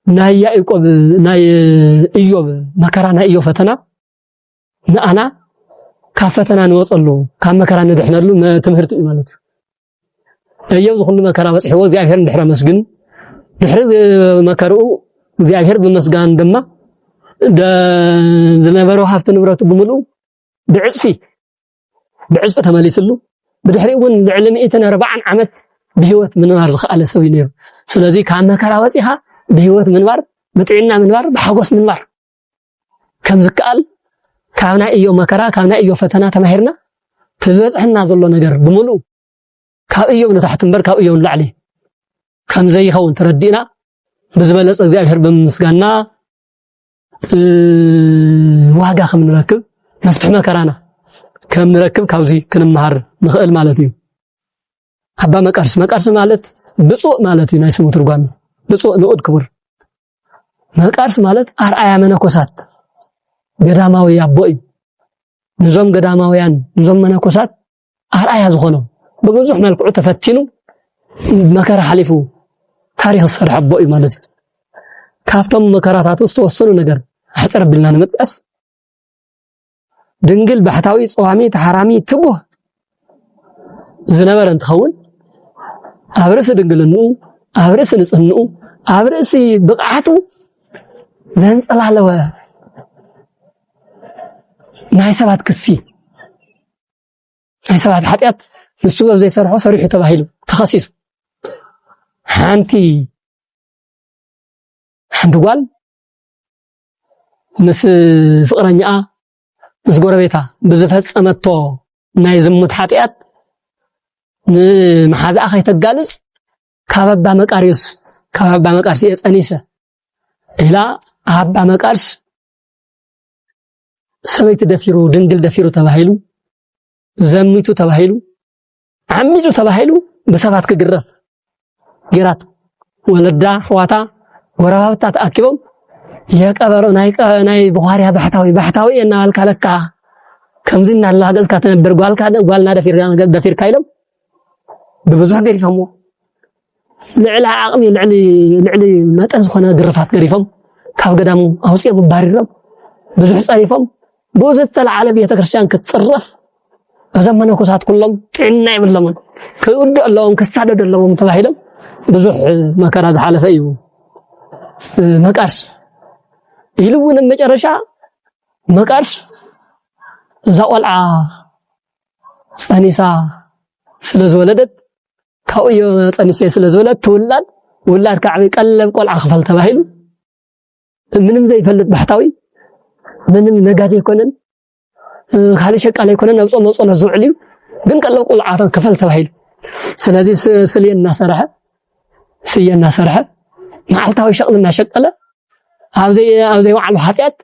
ናይ ያዕቆብ ናይ ኢዮብ መከራ ናይ ኢዮብ ፈተና ንአና ካብ ፈተና ንወፀሉ ካብ መከራ ንድሕነሉ ትምህርቲ እዩ ማለት ኢዮብ ዝኹሉ መከራ በጽሕዎ እግዚአብሔር እንድሕረ መስግን ድሕሪ መከራኡ እግዚአብሔር በመስጋን ድማ ዝነበረው ሃፍቲ ንብረቱ ብምሉ ብዕጽፊ ተመሊስሉ بدحريون لعلم 140 عمت بهوت منبار زخاله سوي نير سلازي كان مكرا وصيها بهوت منبار بطعنا منبار بحقوس منبار كم زكال كاونا ايو مكرا كاونا ايو فتنا تماهرنا تزبصحنا زلو ነገር بملو كاو ايو نتحت منبر كاو ايو لعلي كم زي خون تردينا بزبلص እግዚአብሔር በመስጋና ዋጋ ከምንረክብ መፍትሕ መከራና ከም ንረክብ ካብዚ ክንማር ንኽእል ማለት እዩ አባ መቃርስ ማለት ብፁዕ ማለት እዩ ናይ ስሙ ትርጓሜ ብፁዕ ንዑድ ክቡር መቃርስ ማለት አርአያ መነኮሳት ገዳማዊ አቦ እዩ ንዞም ገዳማውያን ንዞም መነኮሳት አርአያ ዝኾኑ በብዙሕ መልክዑ ተፈቲኑ መከራ ሓሊፉ ታሪኽ ዝሰርሐ አቦ እዩ ማለት እዩ ካፍቶም መከራታት ውስጥ ተወሰኑ ነገር ሕፅር ብልና ንምጥቀስ ድንግል ባህታዊ ጾዋሚ ተሐራሚ ትጉህ ዝነበረ እንትኸውን አብርስ ድንግልኑ አብርስ ንጽህኑ አብርስ ብቃዓቱ ዘንጸላለወ ናይ ሰባት ክሲ ናይ ሰባት ኃጢአት ንሱ በዘይ ሰርሖ ሰሪሑ ተባሂሉ ተኸሲሱ ሓንቲ ጓል ምስ ፍቅረኛኣ ምስ ጎረቤታ ብዝፈጸመቶ ናይ ዝሙት ኃጢአት ንመሓዛኣ ከይተጋልጽ ካበባ መቃርስ የጸኒሰ ኢላ አባ መቃርስ ሰበይት ደፊሩ ድንግል ደፊሩ ተባሂሉ ዘሚቱ ተባሂሉ ዓሚጹ ተባሂሉ በሰባት ክግረፍ ጌራት ወለዳ ሕዋታ ወራባብታ ተአኪቦም የቀበሮ ናይ ቡኻሪያ ባህታዊ እናልካለካ ከምዝና አላህ ገዝካ ተነበር ጓልና ደፊር ካይሎም በብዙሕ ገሪፎም ልዕሊ ዓቅሚ ልዕሊ መጠን ዝኾነ ግርፋት ገሪፎም ካብ ገዳሙ አውጽኦም ባሪሮም ብዙሕ ጸሪፎም ብዙሕ ተለዓለ ቤተክርስቲያን ክትጽረፍ እዞም መነኮሳት ኩሎም ጥዕና ይብሎምን ክውድ ኣለዎም ክሳደዱ ኣለዎም ተባሂሎም ብዙሕ መከራ ዝሓለፈ እዩ መቃርስ ኢሉውን መጨረሻ መቃርስ ዘቆልዓ ጸኒሳ ስለዝወለደት ካውዮ ጸኒሳ ስለዝወለደት ትውላድ ወላድ ከዓቢ ቀለብ ቆልዓ ክፈል ተባሂሉ ምንም ዘይፈልጥ ባህታዊ ምንም ነጋዴ ይኮነን ካሊ ሸቃላ ይኮነን አብጾም መጾነ ዝውዕል ግን ቀለብ ቆልዓ ክፈል ተባሂሉ ስለዚህ ስልየና ሰርሐ ማዓልታዊ ሸቅልና ሸቀለ ኣብዘይ ወዓሉ ኃጢአት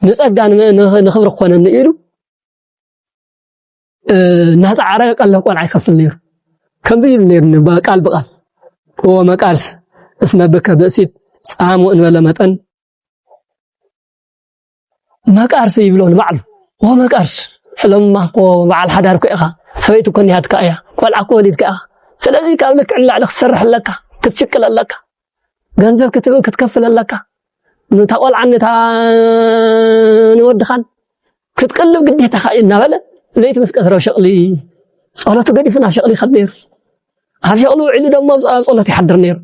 ንጸጋን ንኽብር ኮነን ኢሉ ናጻዓረ ቀለብ ቆልዓ ይከፍል ነይሩ ከምዚ ይብል ነይሩ በቃል ወመቃርስ እስመ በከ በእሲት ጻሙ እንበለ መጠን መቃርስ ይብሎ ንባዕሉ ወመቃርስ ሕሎም ማኮ በዓል ሓዳር ኮይኻ ሰበይቱ ኮን ያትካ እያ ቆልዓ ኮሊድካ ስለዚህ ካብልክ ዕላዕ ልኽሰርሕ ኣለካ ክትሽቅል ኣለካ ገንዘብ ክትከፍል ኣለካ ንተቆልዓነታ ንወድኻን ክትቀልብ ግዴታኻ እናበለ ለይቲ መስቀል ረብ ሸቕሊ ጸሎቱ ገዲፍና ሸቕሊ ይኸድ ነይሩ ኣብ ሸቕሊ ውዒሉ ደሞ ጸሎት ይሓድር ነይሩ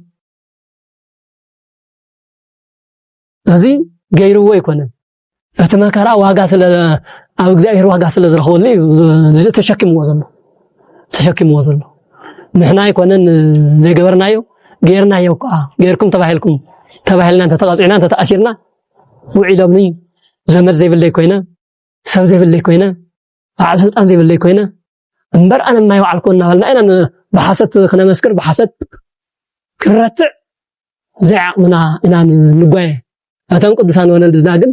እዚ ገይርዎ ኣይኮነን እቲ መከራ ዋጋ ስለ ኣብ እግዚአብሔር ዋጋ ስለ ዝረኸበሉ ተሸኪምዎ ዘሎ ንሕና ኣይኮነን ዘይገበርናዮ ገይርናዮ እኳ ገይርኩም ተባሂልና ተተቐፂዕና ተተኣሲርና ውዒሎምኒ ዘመድ ዘይብለይ ኮይነ ሰብ ዘይብለይ ኮይነ በዓል ስልጣን ዘይብለይ ኮይነ እምበር ኣነ ማይ ባዕልኩ እናበልና ኢና ብሓሰት ክነመስክር ብሓሰት ክረትዕ ዘይዓቕምና ኢና ንጓየ እቶም ቅዱሳን ወለድና ግን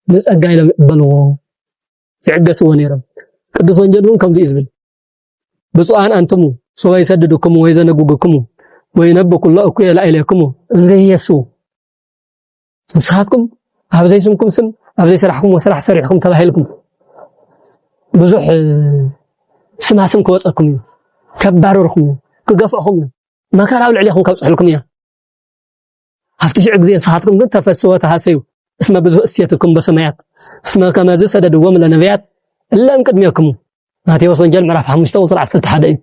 ንጸጋ ኢሎም ይቕበልዎ ይዕገስዎ ነይሮም ቅዱስ ወንጌል እውን ከምዚ ይዝብል ብፁዓን አንትሙ ሰው ይሰድዱክሙ ወይ ዘነጉጉክሙ ወይ ነብኩ ለእኩ ኢለይክሙ እንዘይየሱ ንስኻትኩም ኣብ ዘይስምኩም ስም ኣብ ዘይስራሕኩም ወስራሕ ሰሪሕኩም ተባሂልኩም ብዙሕ ስማስም ክወፀኩም እዩ ከባረርኩም ክገፍዕኩም መከራ ኣብ ልዕሊኹም ከብፅሕልኩም እያ ኣብቲ ሽዑ ግዜ ንስኻትኩም ግን ተፈስዎ ተሃሰዩ እስመ ብዙሕ እሴትኩም በሰማያት እስመ ከመዝ ሰደድዎም ለነቢያት እለም ቅድሚክሙ ማቴዎስ ወንጌል ምዕራፍ 5 ቁጥር 11 እዩ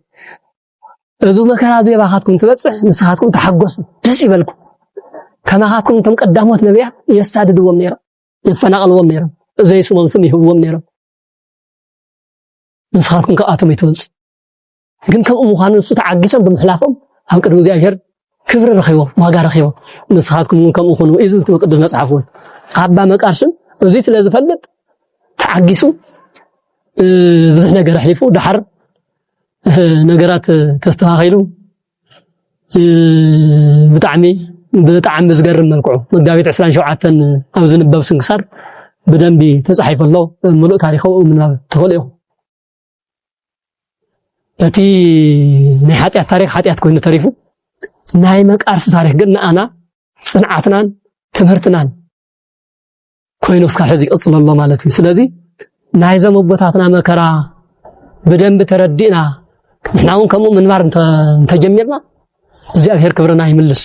እዙ መከራ ዘይባኻትኩም ትበፅሕ ንስኻትኩም ተሓጎሱ ደስ ይበልኩም ከማኻትኩም እቶም ቀዳሞት ነቢያት የሳድድዎም ነይሮም ይፈናቀልዎም ነይሮም ዘይስሞም ስም ይህብዎም ነይሮም ንስኻትኩም ካብኣቶም ይትበልፁ ግን ከምኡ ምዃኑ እሱ ተዓጊሶም ብምሕላፎም ኣብ ቅድሚ እግዚአብሔር ክብሪ ረኺቦም ዋጋ ረኺቦም ንስኻትኩም ከምኡ ኹኑ እዩ ዝብል ቅዱስ መጽሓፍ እውን ኣባ መቃርስን እዚ ስለ ዝፈልጥ ተዓጊሱ ብዙሕ ነገር ኣሕሊፉ ድሓር ነገራት ተስተኻኺሉ ብጣዕሚ ዝገርም መልክዑ መጋቢት 27 ኣብ ዝንበብ ስንክሳር ብደንቢ ተጻሒፈሎ ሙሉእ ታሪኹ ምንባብ ትኽእሉ ኢኹም እቲ ናይ ሓጢያት ታሪክ ሓጢያት ኮይኑ ተሪፉ ናይ መቃርስ ታሪክ ግን ንኣና ጽንዓትናን ትምህርትናን ኮይኑ እስካብ ሕዚ ይቕፅለሎ ማለት እዩ ስለዚ ናይ ዘም ቦታትና መከራ ብደንብ ተረዲእና ንሕና እውን ከምኡ ምንባር እንተጀሚርና እግዚአብሔር ክብርና ይምልስ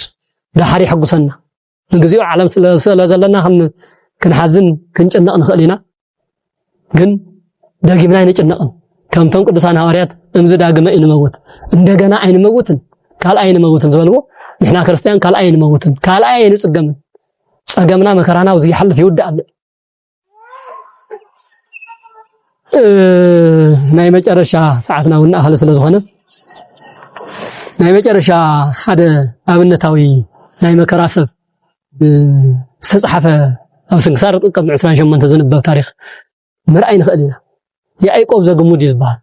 ዳሓር ይሕጉሰና ንግዚኡ ዓለም ስለ ዘለና ክንሓዝን ክንጭነቕ ንኽእል ኢና ግን ደጊምና ይንጭነቕን ከምቶም ቅዱሳን ሐዋርያት እምዝዳግመ እንመውት እንደገና ኣይንመውትን ካልኣይ ንመውትን ዝበልዎ ንሕና ክርስቲያን ካልኣይ ንመውትን ካልኣይ ንጽገምን ጸገምና መከራና ውዚ ይሐልፍ ይውዳእ ኣለ ናይ መጨረሻ ሰዓትና እውን ኣህለ ስለ ዝኾነ ናይ መጨረሻ ሓደ ኣብነታዊ ናይ መከራ ሰብ ዝተጻሕፈ ኣብ ስንክሳር ቅድሚ 28 ዝንበብ ታሪክ ምርኣይ ንኽእል ኢና ያዕቆብ ዘግሙድ ይዝባሃል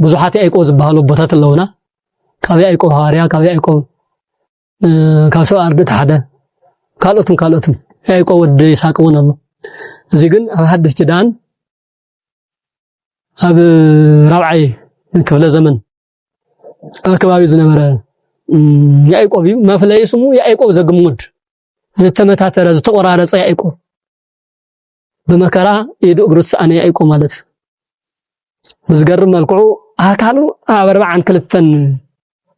ብዙሓት ያዕቆብ ዝበሃሉ ቦታት ኣለውና ካብ ያዕቆብ ሐዋርያ ካብ ያዕቆብ ካብ ሰብኣ ኣርድእቲ ሓደ ካልኦትም ያዕቆብ ወዲ ይስሐቅ እውን ኣሎ እዚ ግን ኣብ ሓድሽ ኪዳን ኣብ ራብዓይ ክፍለ ዘመን ኣከባቢ ዝነበረ ያዕቆብ እዩ መፍለይ ስሙ ያዕቆብ ዘግሙድ ዝተመታተረ ዝተቆራረፀ ያዕቆብ በመከራ ኢዱ እግሩ ተሳኣነ ያዕቆብ ማለት ብዝገርም መልክዑ ኣካሉ ኣብ 42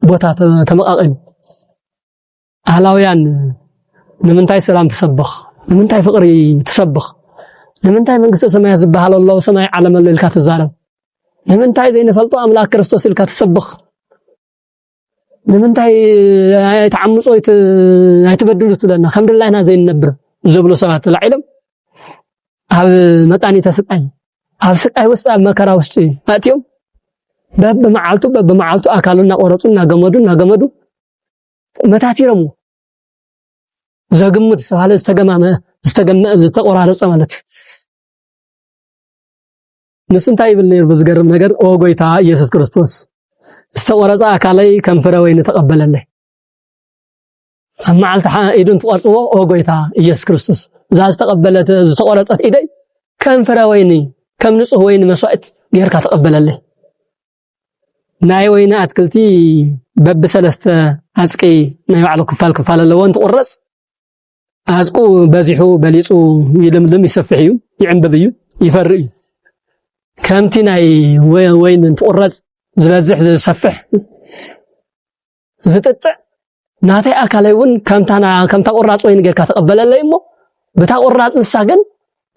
ቦታ ተመቃቀሉ ኣህላውያን ንምንታይ ሰላም ትሰብኽ ንምንታይ ፍቅሪ ትሰብኽ ንምንታይ መንግስተ ሰማያት ዝበሃል ኣሎ ሰማይ ዓለም ኣሎ ኢልካ ትዛረብ ንምንታይ ዘይነፈልጦ ኣምላክ ክርስቶስ ኢልካ ትሰብኽ ንምንታይ ኣይተዓምጾ ኣይትበድሉ ትለና ከምድላይና ዘይንነብር ዝብሉ ሰባት ተላዒሎም ኣብ መቃኒ ተስቃይ ኣብ ስቃይ ውስጥ ኣብ መከራ ውስጥ ኣትዮም በበመዓልቱ ኣካሉና ቆረጹና ገመዱ መታቲሮም ዘግሙድ ሰባለ ዝተገመ ዝተቆራረጸ ማለት ንስንታይ ይብል ነይሩ ብዝገርም ነገር ኦ ጎይታ ኢየሱስ ክርስቶስ ዝተቆረጸ ኣካለይ ከም ፍረ ወይኒ ተቀበለለይ ኣብ መዓልታ ኢዱን ተቆርጽዎ ኦ ጎይታ ኢየሱስ ክርስቶስ እዛ ዝተቀበለት ዝተቆረጸት ኢደይ ከም ፍረ ወይኒ ከም ንጹህ ወይኒ መስዋዕት ጌርካ ተቀበለለይ ናይ ወይኒ ኣትክልቲ በብሰለስተ ኣጽቂ ናይ ባዕሉ ክፋል ኣለዎ እንትቆረጽ ኣጽቁ በዚሑ በሊጹ ይልምልም ይሰፍሕ እዩ ይዕንብብ እዩ ይፈሪ እዩ ከምቲ ናይ ወይኒ እንትቆረጽ زبزح زسفح زتطع ناتي أكليون كم تقرص وين غير كتقبل الله يمو بتقرص انساغن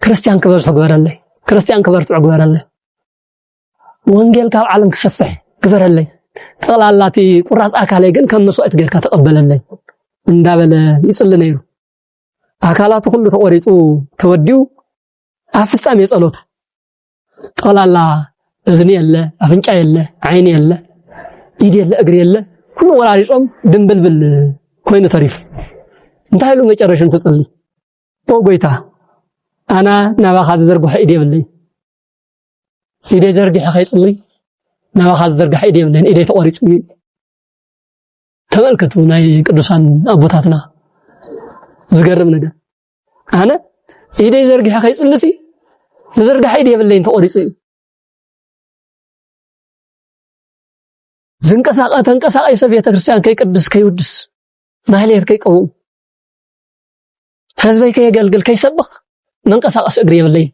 كريستيان كبر تغبر الله كريستيان كبر تغبر الله ወንጌል ካብ ዓለም ክሰፍሕ ግበረለይ ተላላቲ ቁራጽ አካለይ ግን ከም መስዋዕት ገርካ ተቀበለለይ እንዳበለ ይጽል ነይሩ አካላቱ ሁሉ ተቆሪጹ ተወዲው አፍጻም የጸሎት ተላላ እዝኒ የለ አፍንጫ የለ አይን የለ ኢድ የለ እግር የለ ሁሉ ወራሪጾም ድንብልብል ኮይኑ ተሪፍ እንታይሉ መጨረሻን ተጸልይ ወጎይታ አና ናባኻ ዘርግሖ ኢድ የብለይ إذا زرقح خيصلي نواخذ زرقح إيدي من إيدي تقاريص تملكتوا ناي قدوسان أبوتاتنا زقرب نجا أنا إيدي زرقح خيصلي سي زرقح إيدي باللين تقاريص زنقساق تنقساق أي سبية كريستيان كي قدس كي ودس مهليت كي قوم حزبي كي يقلقل كي سبخ منقساق أسقري باللين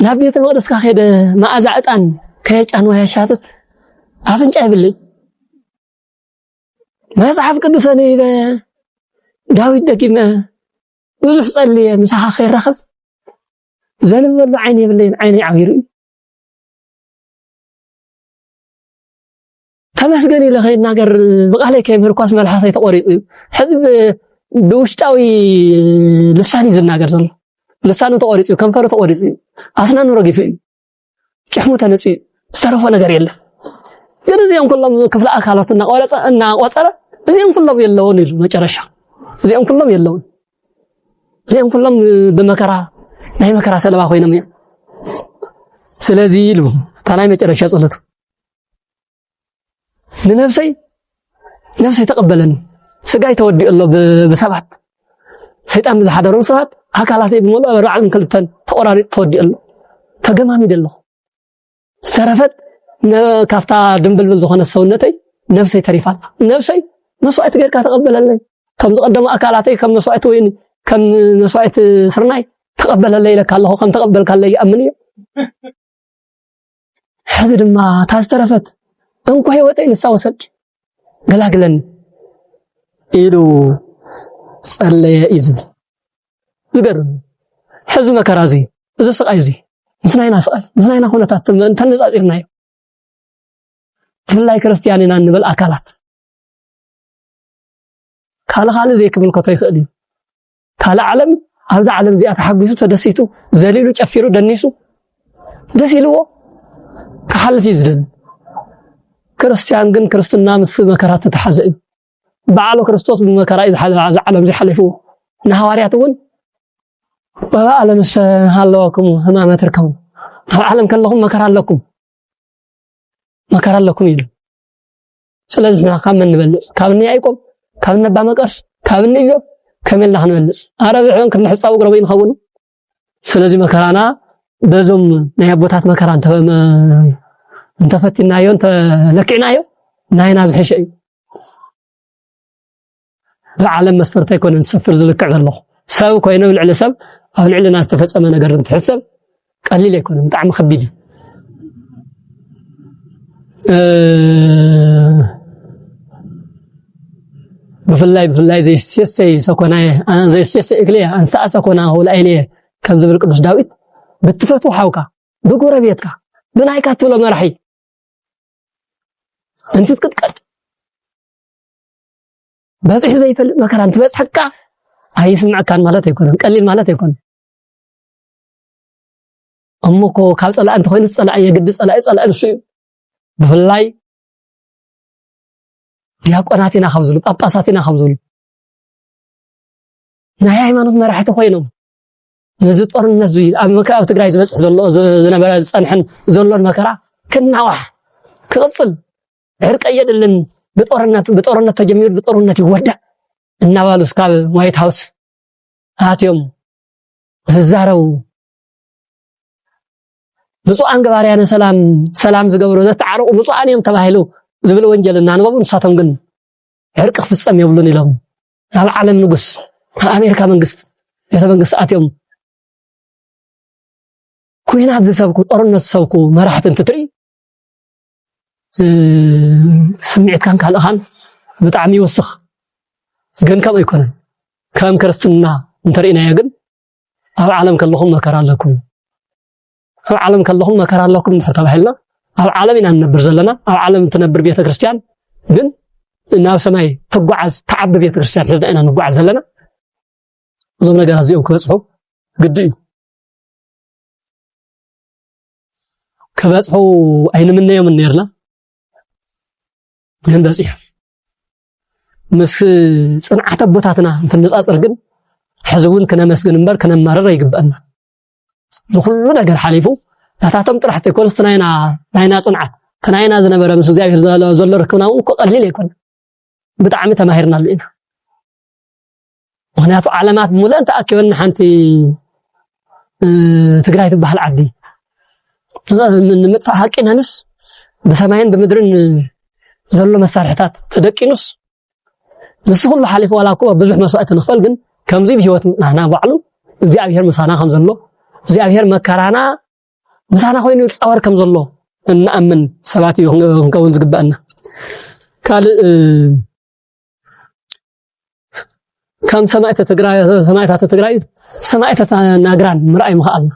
نبيت المقدس كاخد ما أزعتان كيجان وهي شاتت أفنج أبلي ما صحف قدسني داوود دقيمة وزح صلي مساحة خير رخب زنب والله عيني بالليل عيني عويري تمسقني لخير ناقر بقالي كيف هركواس ملحاسي تقوريصي حزب بوشتاوي لساني زل ناقر زل لسانو تقوريصي كنفرو تقوريصي أسنانو رقيفين كحمو تنسي استرفو نقر يلا ግን እዚያም ሁሉም ክፍለ አካላትና ቆረጸ እና ቆጠረ እዚያም ሁሉም የለውን ይሉ መጨረሻ እዚያም ሁሉም የለውን እዚያም ሁሉም በመከራ ናይ መከራ ሰለባ ሆይነም ያ ስለዚህ ይሉ ታላይ መጨረሻ ጸሎቱ ነፍሴ ተቀበለን ስጋይ ተወዲእሎ በሰባት ሰይጣን ዝሓደረው ሰባት አካላቴ በሞላ በራዕን ክልተን ተቆራሪ ተወዲእሎ ተገማሚ ደሎ ሰረፈት ካፍታ ድንብልብል ዝኾነ ሰውነተይ ነፍሰይ ተሪፋል ነፍሰይ መስዋዕት ገርካ ተቀበለለይ ከም ዝቀደሙ አካላተይ ከም መስዋዕት ወይኒ ከም መስዋዕት ስርናይ ተቀበለለይ ለካለሁ ከም ተቀበልካለይ አምን ሕዚ ድማ ታስተረፈት እንኳ ህይወተይ ንሳወሰድ ገላግለን ኢሉ ጸለየ ኢዝብ ይገርም ሕዚ መከራዚ እዚ ስቃይዚ ምስናይና ስቃይ ምስናይና ኩነታት ተነጻጽርናዮ ፍላይ ክርስቲያንና እንበል አካላት ካለ ዘይክብል ከተይ ይኽእል ካለ ዓለም ኣብዛ ዓለም እዚኣ ተሓጊሱ ተደሲቱ ዘሊሉ ጨፊሩ ደኒሱ ደሲልዎ ከሐልፍ ይዝደል ክርስቲያን ግን ክርስትና ምስ መከራት ተሓዘ በዓሉ ክርስቶስ በመከራ ይዝሓለ ዓለም ዝሓለፉ ንሐዋርያት እውን በዓለም ሰሃለወኩም ህማመትርከም ዓለም ከለኩም መከራ ኣለኩም ይሉ ስለዚህ ካመን ንበልጽ ካብኒ አይቆም ካብነ ባመቀርስ ካብኒ እዩ ከመላ ክንበልጽ አረብሑን ክንሕጻው ግረበይ ንኸውን ስለዚህ መከራና በዞም ናይ አቦታት መከራ እንተፈቲናዮ እንተለኪዕናዮ ናይና ዝሕሸ እዩ ብዓለም መስፈርታ ይኮነን ሰፍር ዝልክዕ ዘለኹ ሰብ ኮይኖም ልዕሊ ሰብ ኣብ ልዕልና ዝተፈጸመ ነገር እንትሕሰብ ቀሊል አይኮነን ብጣዕሚ ከቢድ بفلاي زي السيسي سكونا زي السيسي إكليا أنسى سكونا هو الأيلية كم زبر القدس داوود بتفتو حوكا بقرة بيتك بنايكات ولا مرحي أنت تكتكت بس إيش زي فل مكان تبص حكا هاي سمع كان مالته يكون قليل مالته يكون أمكو خالص لا أنت خوين تصلى أي قدس لا الشيء بفلاي ዲያቆናቲና ኸብዙሉ ጳጳሳቲና ኸብዙሉ ናይ ሃይማኖት መራሕቲ ኮይኖም ነዚ ጦርነት እዚ ኣብ መከራ ትግራይ ዝበጽሕ ዘሎ ዝነበረ ጸንሕን ዘሎን መከራ ክናዋሕ ክቅጽል ዕርቀ የድልን በጦርነት ተጀሚሩ በጦርነት ይወዳ እናባሉ እስካብ ዋይት ሃውስ አትዮም ዝዛረው ብፁዓን ገባርያነ ሰላም ዝገብሩ ዘተዓረቁ ብፁዓን እዮም ተባሂሉ ዝብል ወንጀልና ንበቡን ሳቶም ግን ዕርቅ ፍጸም ይብሉን ኢሎም ኣብ ዓለም ንጉስ ኣሜሪካ መንግስት ቤተ መንግስት ኣትዮም ኩናት ዝሰብኩ ጦርነት ዝሰብኩ መራሕት እንትትርኢ ስምዒትካን ካልእኻን ብጣዕሚ ይውስኽ ግን ከም ኣይኮነን ከም ክርስትና እንተርእናዮ ግን ኣብ ዓለም ከለኹም መከራ ኣለኩም ኣብ ዓለም ከለኹም መከራ ኣለኩም እንድሕር ተባሂልና ኣብ ዓለም ኢና ንነብር ዘለና ኣብ ዓለም ትነብር ቤተ ክርስቲያን ግን ናብ ሰማይ ትጓዓዝ ተዓቢ ቤተ ክርስቲያን ሒዝና ኢና ንጓዓዝ ዘለና እዞም ነገራት እዚኦም ክበፅሑ ግድ እዩ ክበፅሑ ኣይንምነዮም ነርና ግን በፂሑ ምስ ጽንዓት ኣቦታትና እንትንጻጽር ግን ሕዚ እውን ክነመስግን እምበር ክነማረር ይግበአና ዝኹሉ ነገር ሓሊፉ ናታቶም ጥራሕቲ ኮንስት ናይና ጽንዓት ተናይና ዝነበረ ምስ እግዚአብሔር ዘሎ ርክብና እውን ቀሊል ኣይኮነ ብጣዕሚ ተማሂርናሉ ኢና ምክንያቱ ዓለማት ሙሉእ ተኣኪበን ሓንቲ ትግራይ ትበሃል ዓዲ ንምጥፋእ ሓቂናንስ ብሰማይን ብምድርን ዘሎ መሳርሕታት ተደቂኑስ ንሱ ኩሉ ሓሊፉ ዋላ እኮ ብዙሕ መስዋዕት ንኽፈል ግን ከምዚ ብሂወት ናና ባዕሉ እግዚአብሔር ምሳና ከም ዘሎ እግዚአብሔር መከራና ምሳና ኮይኑ ይፃወር ከም ዘሎ እንኣምን ሰባት ክንከውን ዝግበአና ካልእ ከም ሰማዕታት ትግራይ ሰማዕታት ናግራን ምርኣይ ምኽኣልና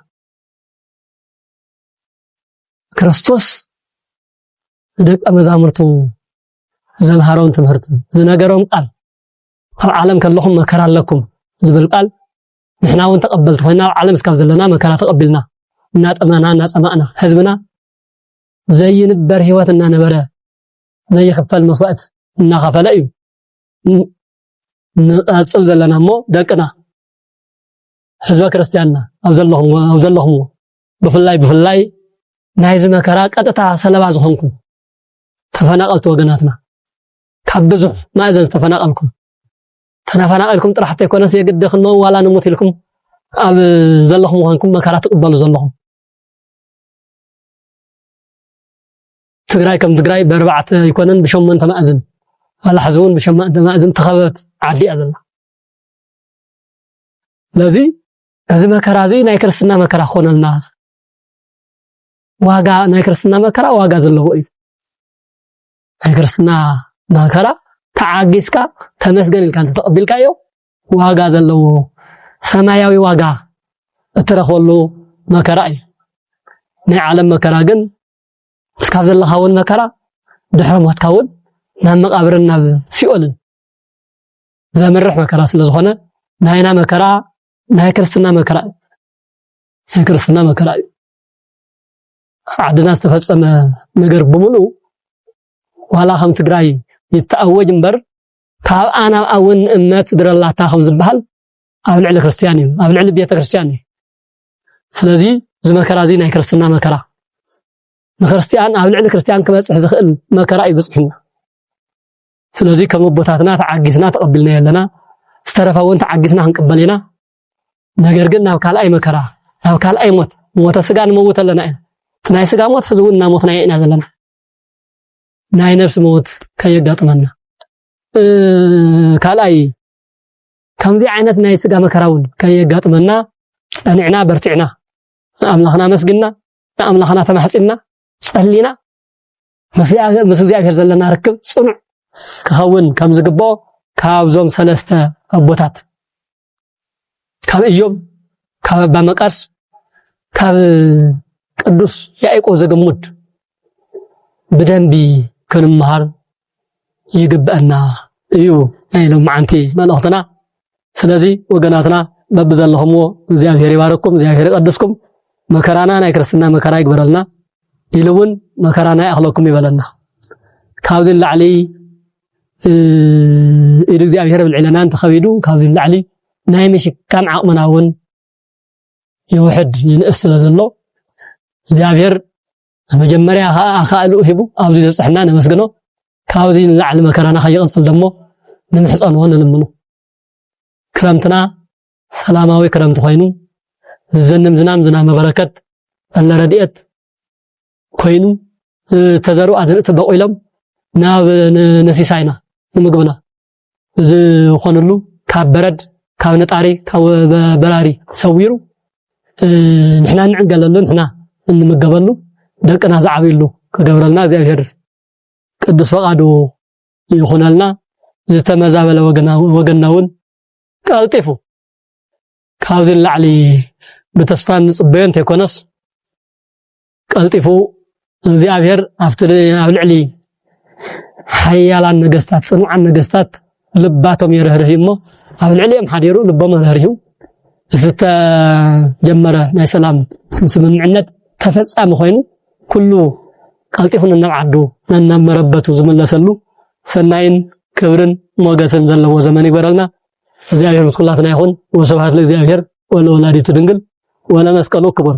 ክርስቶስ ደቀ መዛሙርቱ ዘምሃሮም ትምህርቲ ዝነገሮም ቃል ኣብ ዓለም ከለኹም መከራ ኣለኩም ዝብል ቃል ንሕና እውን ተቐበልቲ ኮይና ኣብ ዓለም እስካብ ዘለና መከራ ተቐቢልና እናጠመና እናፀማእና ህዝብና ዘይንበር ህይወት እናነበረ ዘይኽፈል መስዋዕት እናኸፈለ እዩ ንቐፅል ዘለና እሞ ደቅና ህዝበ ክርስቲያንና ኣብ ዘለኹም ብፍላይ ናይዚ መከራ ቀጥታ ሰለባ ዝኾንኩም ተፈናቀልቲ ወገናትና ካብ ብዙሕ ማእዘን ተፈናቀልኩም ተፈናቀልኩም ጥራሕቲ ኣይኮነስ የግድ ክኖ ዋላ ንሞት ኢልኩም ኣብ ዘለኹም ምዃንኩም መከራ ትቕበሉ ዘለኹም ትግራይ ከም ትግራይ ብኣርባዕተ ኣይኮነን ብሸሞንተ ማእዝን ዋላ ሕዚ እውን ብሸሞንተ ማእዝን ተኸበበት ዓዲ እያ ዘላ ለዚ እዚ መከራ እዚ ናይ ክርስትና መከራ ክኾነልና ዋጋ ናይ ክርስትና መከራ ዋጋ ዘለዎ እዩ ናይ ክርስትና መከራ ተዓጊስካ ተመስገን ኢልካ ተቀቢልካዮ ዋጋ ዘለዎ ሰማያዊ ዋጋ እትረኽበሉ መከራ እዩ ናይ ዓለም መከራ ግን እስካብ ዘለኻ እውን መከራ ድሕሪ ሞትካ እውን ናብ መቃብርን ናብ ሲኦልን ዘምርሕ መከራ ስለ ዝኾነ ናይና መከራ ናይ ክርስትና መከራ ናይ ክርስትና መከራ እዩ ዓድና ዝተፈጸመ ነገር ብምሉእ ዋላ ከም ትግራይ ይተኣወጅ እምበር ካብ ኣና እውን እምነት ድረላታ ከም ዝበሃል ኣብ ልዕሊ ክርስቲያን እዩ ኣብ ልዕሊ ቤተ ክርስቲያን እዩ ስለዚ ዝመከራ እዚ ናይ ክርስትና መከራ ንክርስቲያን ኣብ ልዕሊ ክርስቲያን ክበፅሕ ዝኽእል መከራ ይበፅሕና ስለዚ ከም ኣቦታትና ተዓጊስና ተቐቢልና የለና ዝተረፈ እውን ተዓጊስና ክንቅበል ኢና ነገር ግን ናብ ካልኣይ መከራ ናብ ካልኣይ ሞተ ስጋ ንመውት ኣለና ኢና ናይ ስጋ ሞት ሕዚ እውን እናሞትና ኢና ዘለና ናይ ነፍሲ ሞት ከየጋጥመና ካልኣይ ከምዚ ዓይነት ናይ ስጋ መከራ እውን ከየጋጥመና ፀኒዕና በርቲዕና ኣምላኽና መስግና ኣምላኽና ተማሕፂና ጸሊና ምስ እግዚአብሔር ዘለና ርክብ ጽኑዕ ክኸውን ከም ዝግብኦ ካብዞም ሰለስተ ኣቦታት ካብ ኢዮብ ካብ ኣባ መቃርስ ካብ ቅዱስ ያዕቆብ ዘገሙድ ብደንቢ ክንምሃር ይግበአና እዩ ናይ ሎም ማዓንቲ መልእኽትና ስለዚ ወገናትና በብዘለኹምዎ እግዚአብሔር ይባርኩም እግዚአብሔር ይቀድስኩም መከራና ናይ ክርስትና መከራ ይግበረልና ኢሉውን መከራና ያኽለኩም ይበለና ካብዚ ላዕሊ ኢድ እግዚአብሔር ብልዕለና እንተኸቢዱ ካብዚ ላዕሊ ናይ ምሽካም ዓቕምና እውን ይውሕድ ይንእስ ስለዘሎ እግዚአብሔር መጀመርያ ኣኻእሉ ሂቡ ኣብዚ ዘብፅሕና ነመስግኖ ካብዚ ላዕሊ መከራና ከይቕፅል ደሞ ንምሕፀንዎ ንልምኑ ክረምትና ሰላማዊ ክረምቲ ኮይኑ ዝዘንም ዝናም በረከት ኣለረድኤት ኮይኑ ተዘርኡ ኣዝርእቲ በቂሎም ናብ ነሲሳይና ንምግብና ዝኾነሉ ካብ በረድ ካብ ነጣሪ ካብ በራሪ ሰዊሩ نحنا نعقللو نحنا نمقبلو دقنا زعبيلو كغبرلنا እግዚአብሔር ቅዱስ ፈቃዱ ይሆናልና ዝተመዛበለ ወገናውን ቀልጢፉ ካብዚ ላዕሊ በተስፋን ጽበየን ተኮነስ ቀልጢፉ እግዚአብሔር አፍትር አብልዕሊ ሓያላን ነገስታት ጽኑዓን ነገስታት ልባቶም ይረህርህሞ አብልዕሊም ሓዲሩ ልቦም ይረህርሁ ዝተጀመረ ናይ ሰላም ስምምዕነት ተፈጻሚ ኮይኑ ኩሉ ቀልጢፉን እናብዓዱ እናመረበቱ ዝመለሰሉ ሰናይን ክብርን ሞገስን ዘለዎ ዘመን ይበረልና እግዚአብሔር ምስኩላትና ይሁን ወስብሐት ለእግዚአብሔር ወለወላዲቱ ድንግል ወለመስቀሉ ክቡር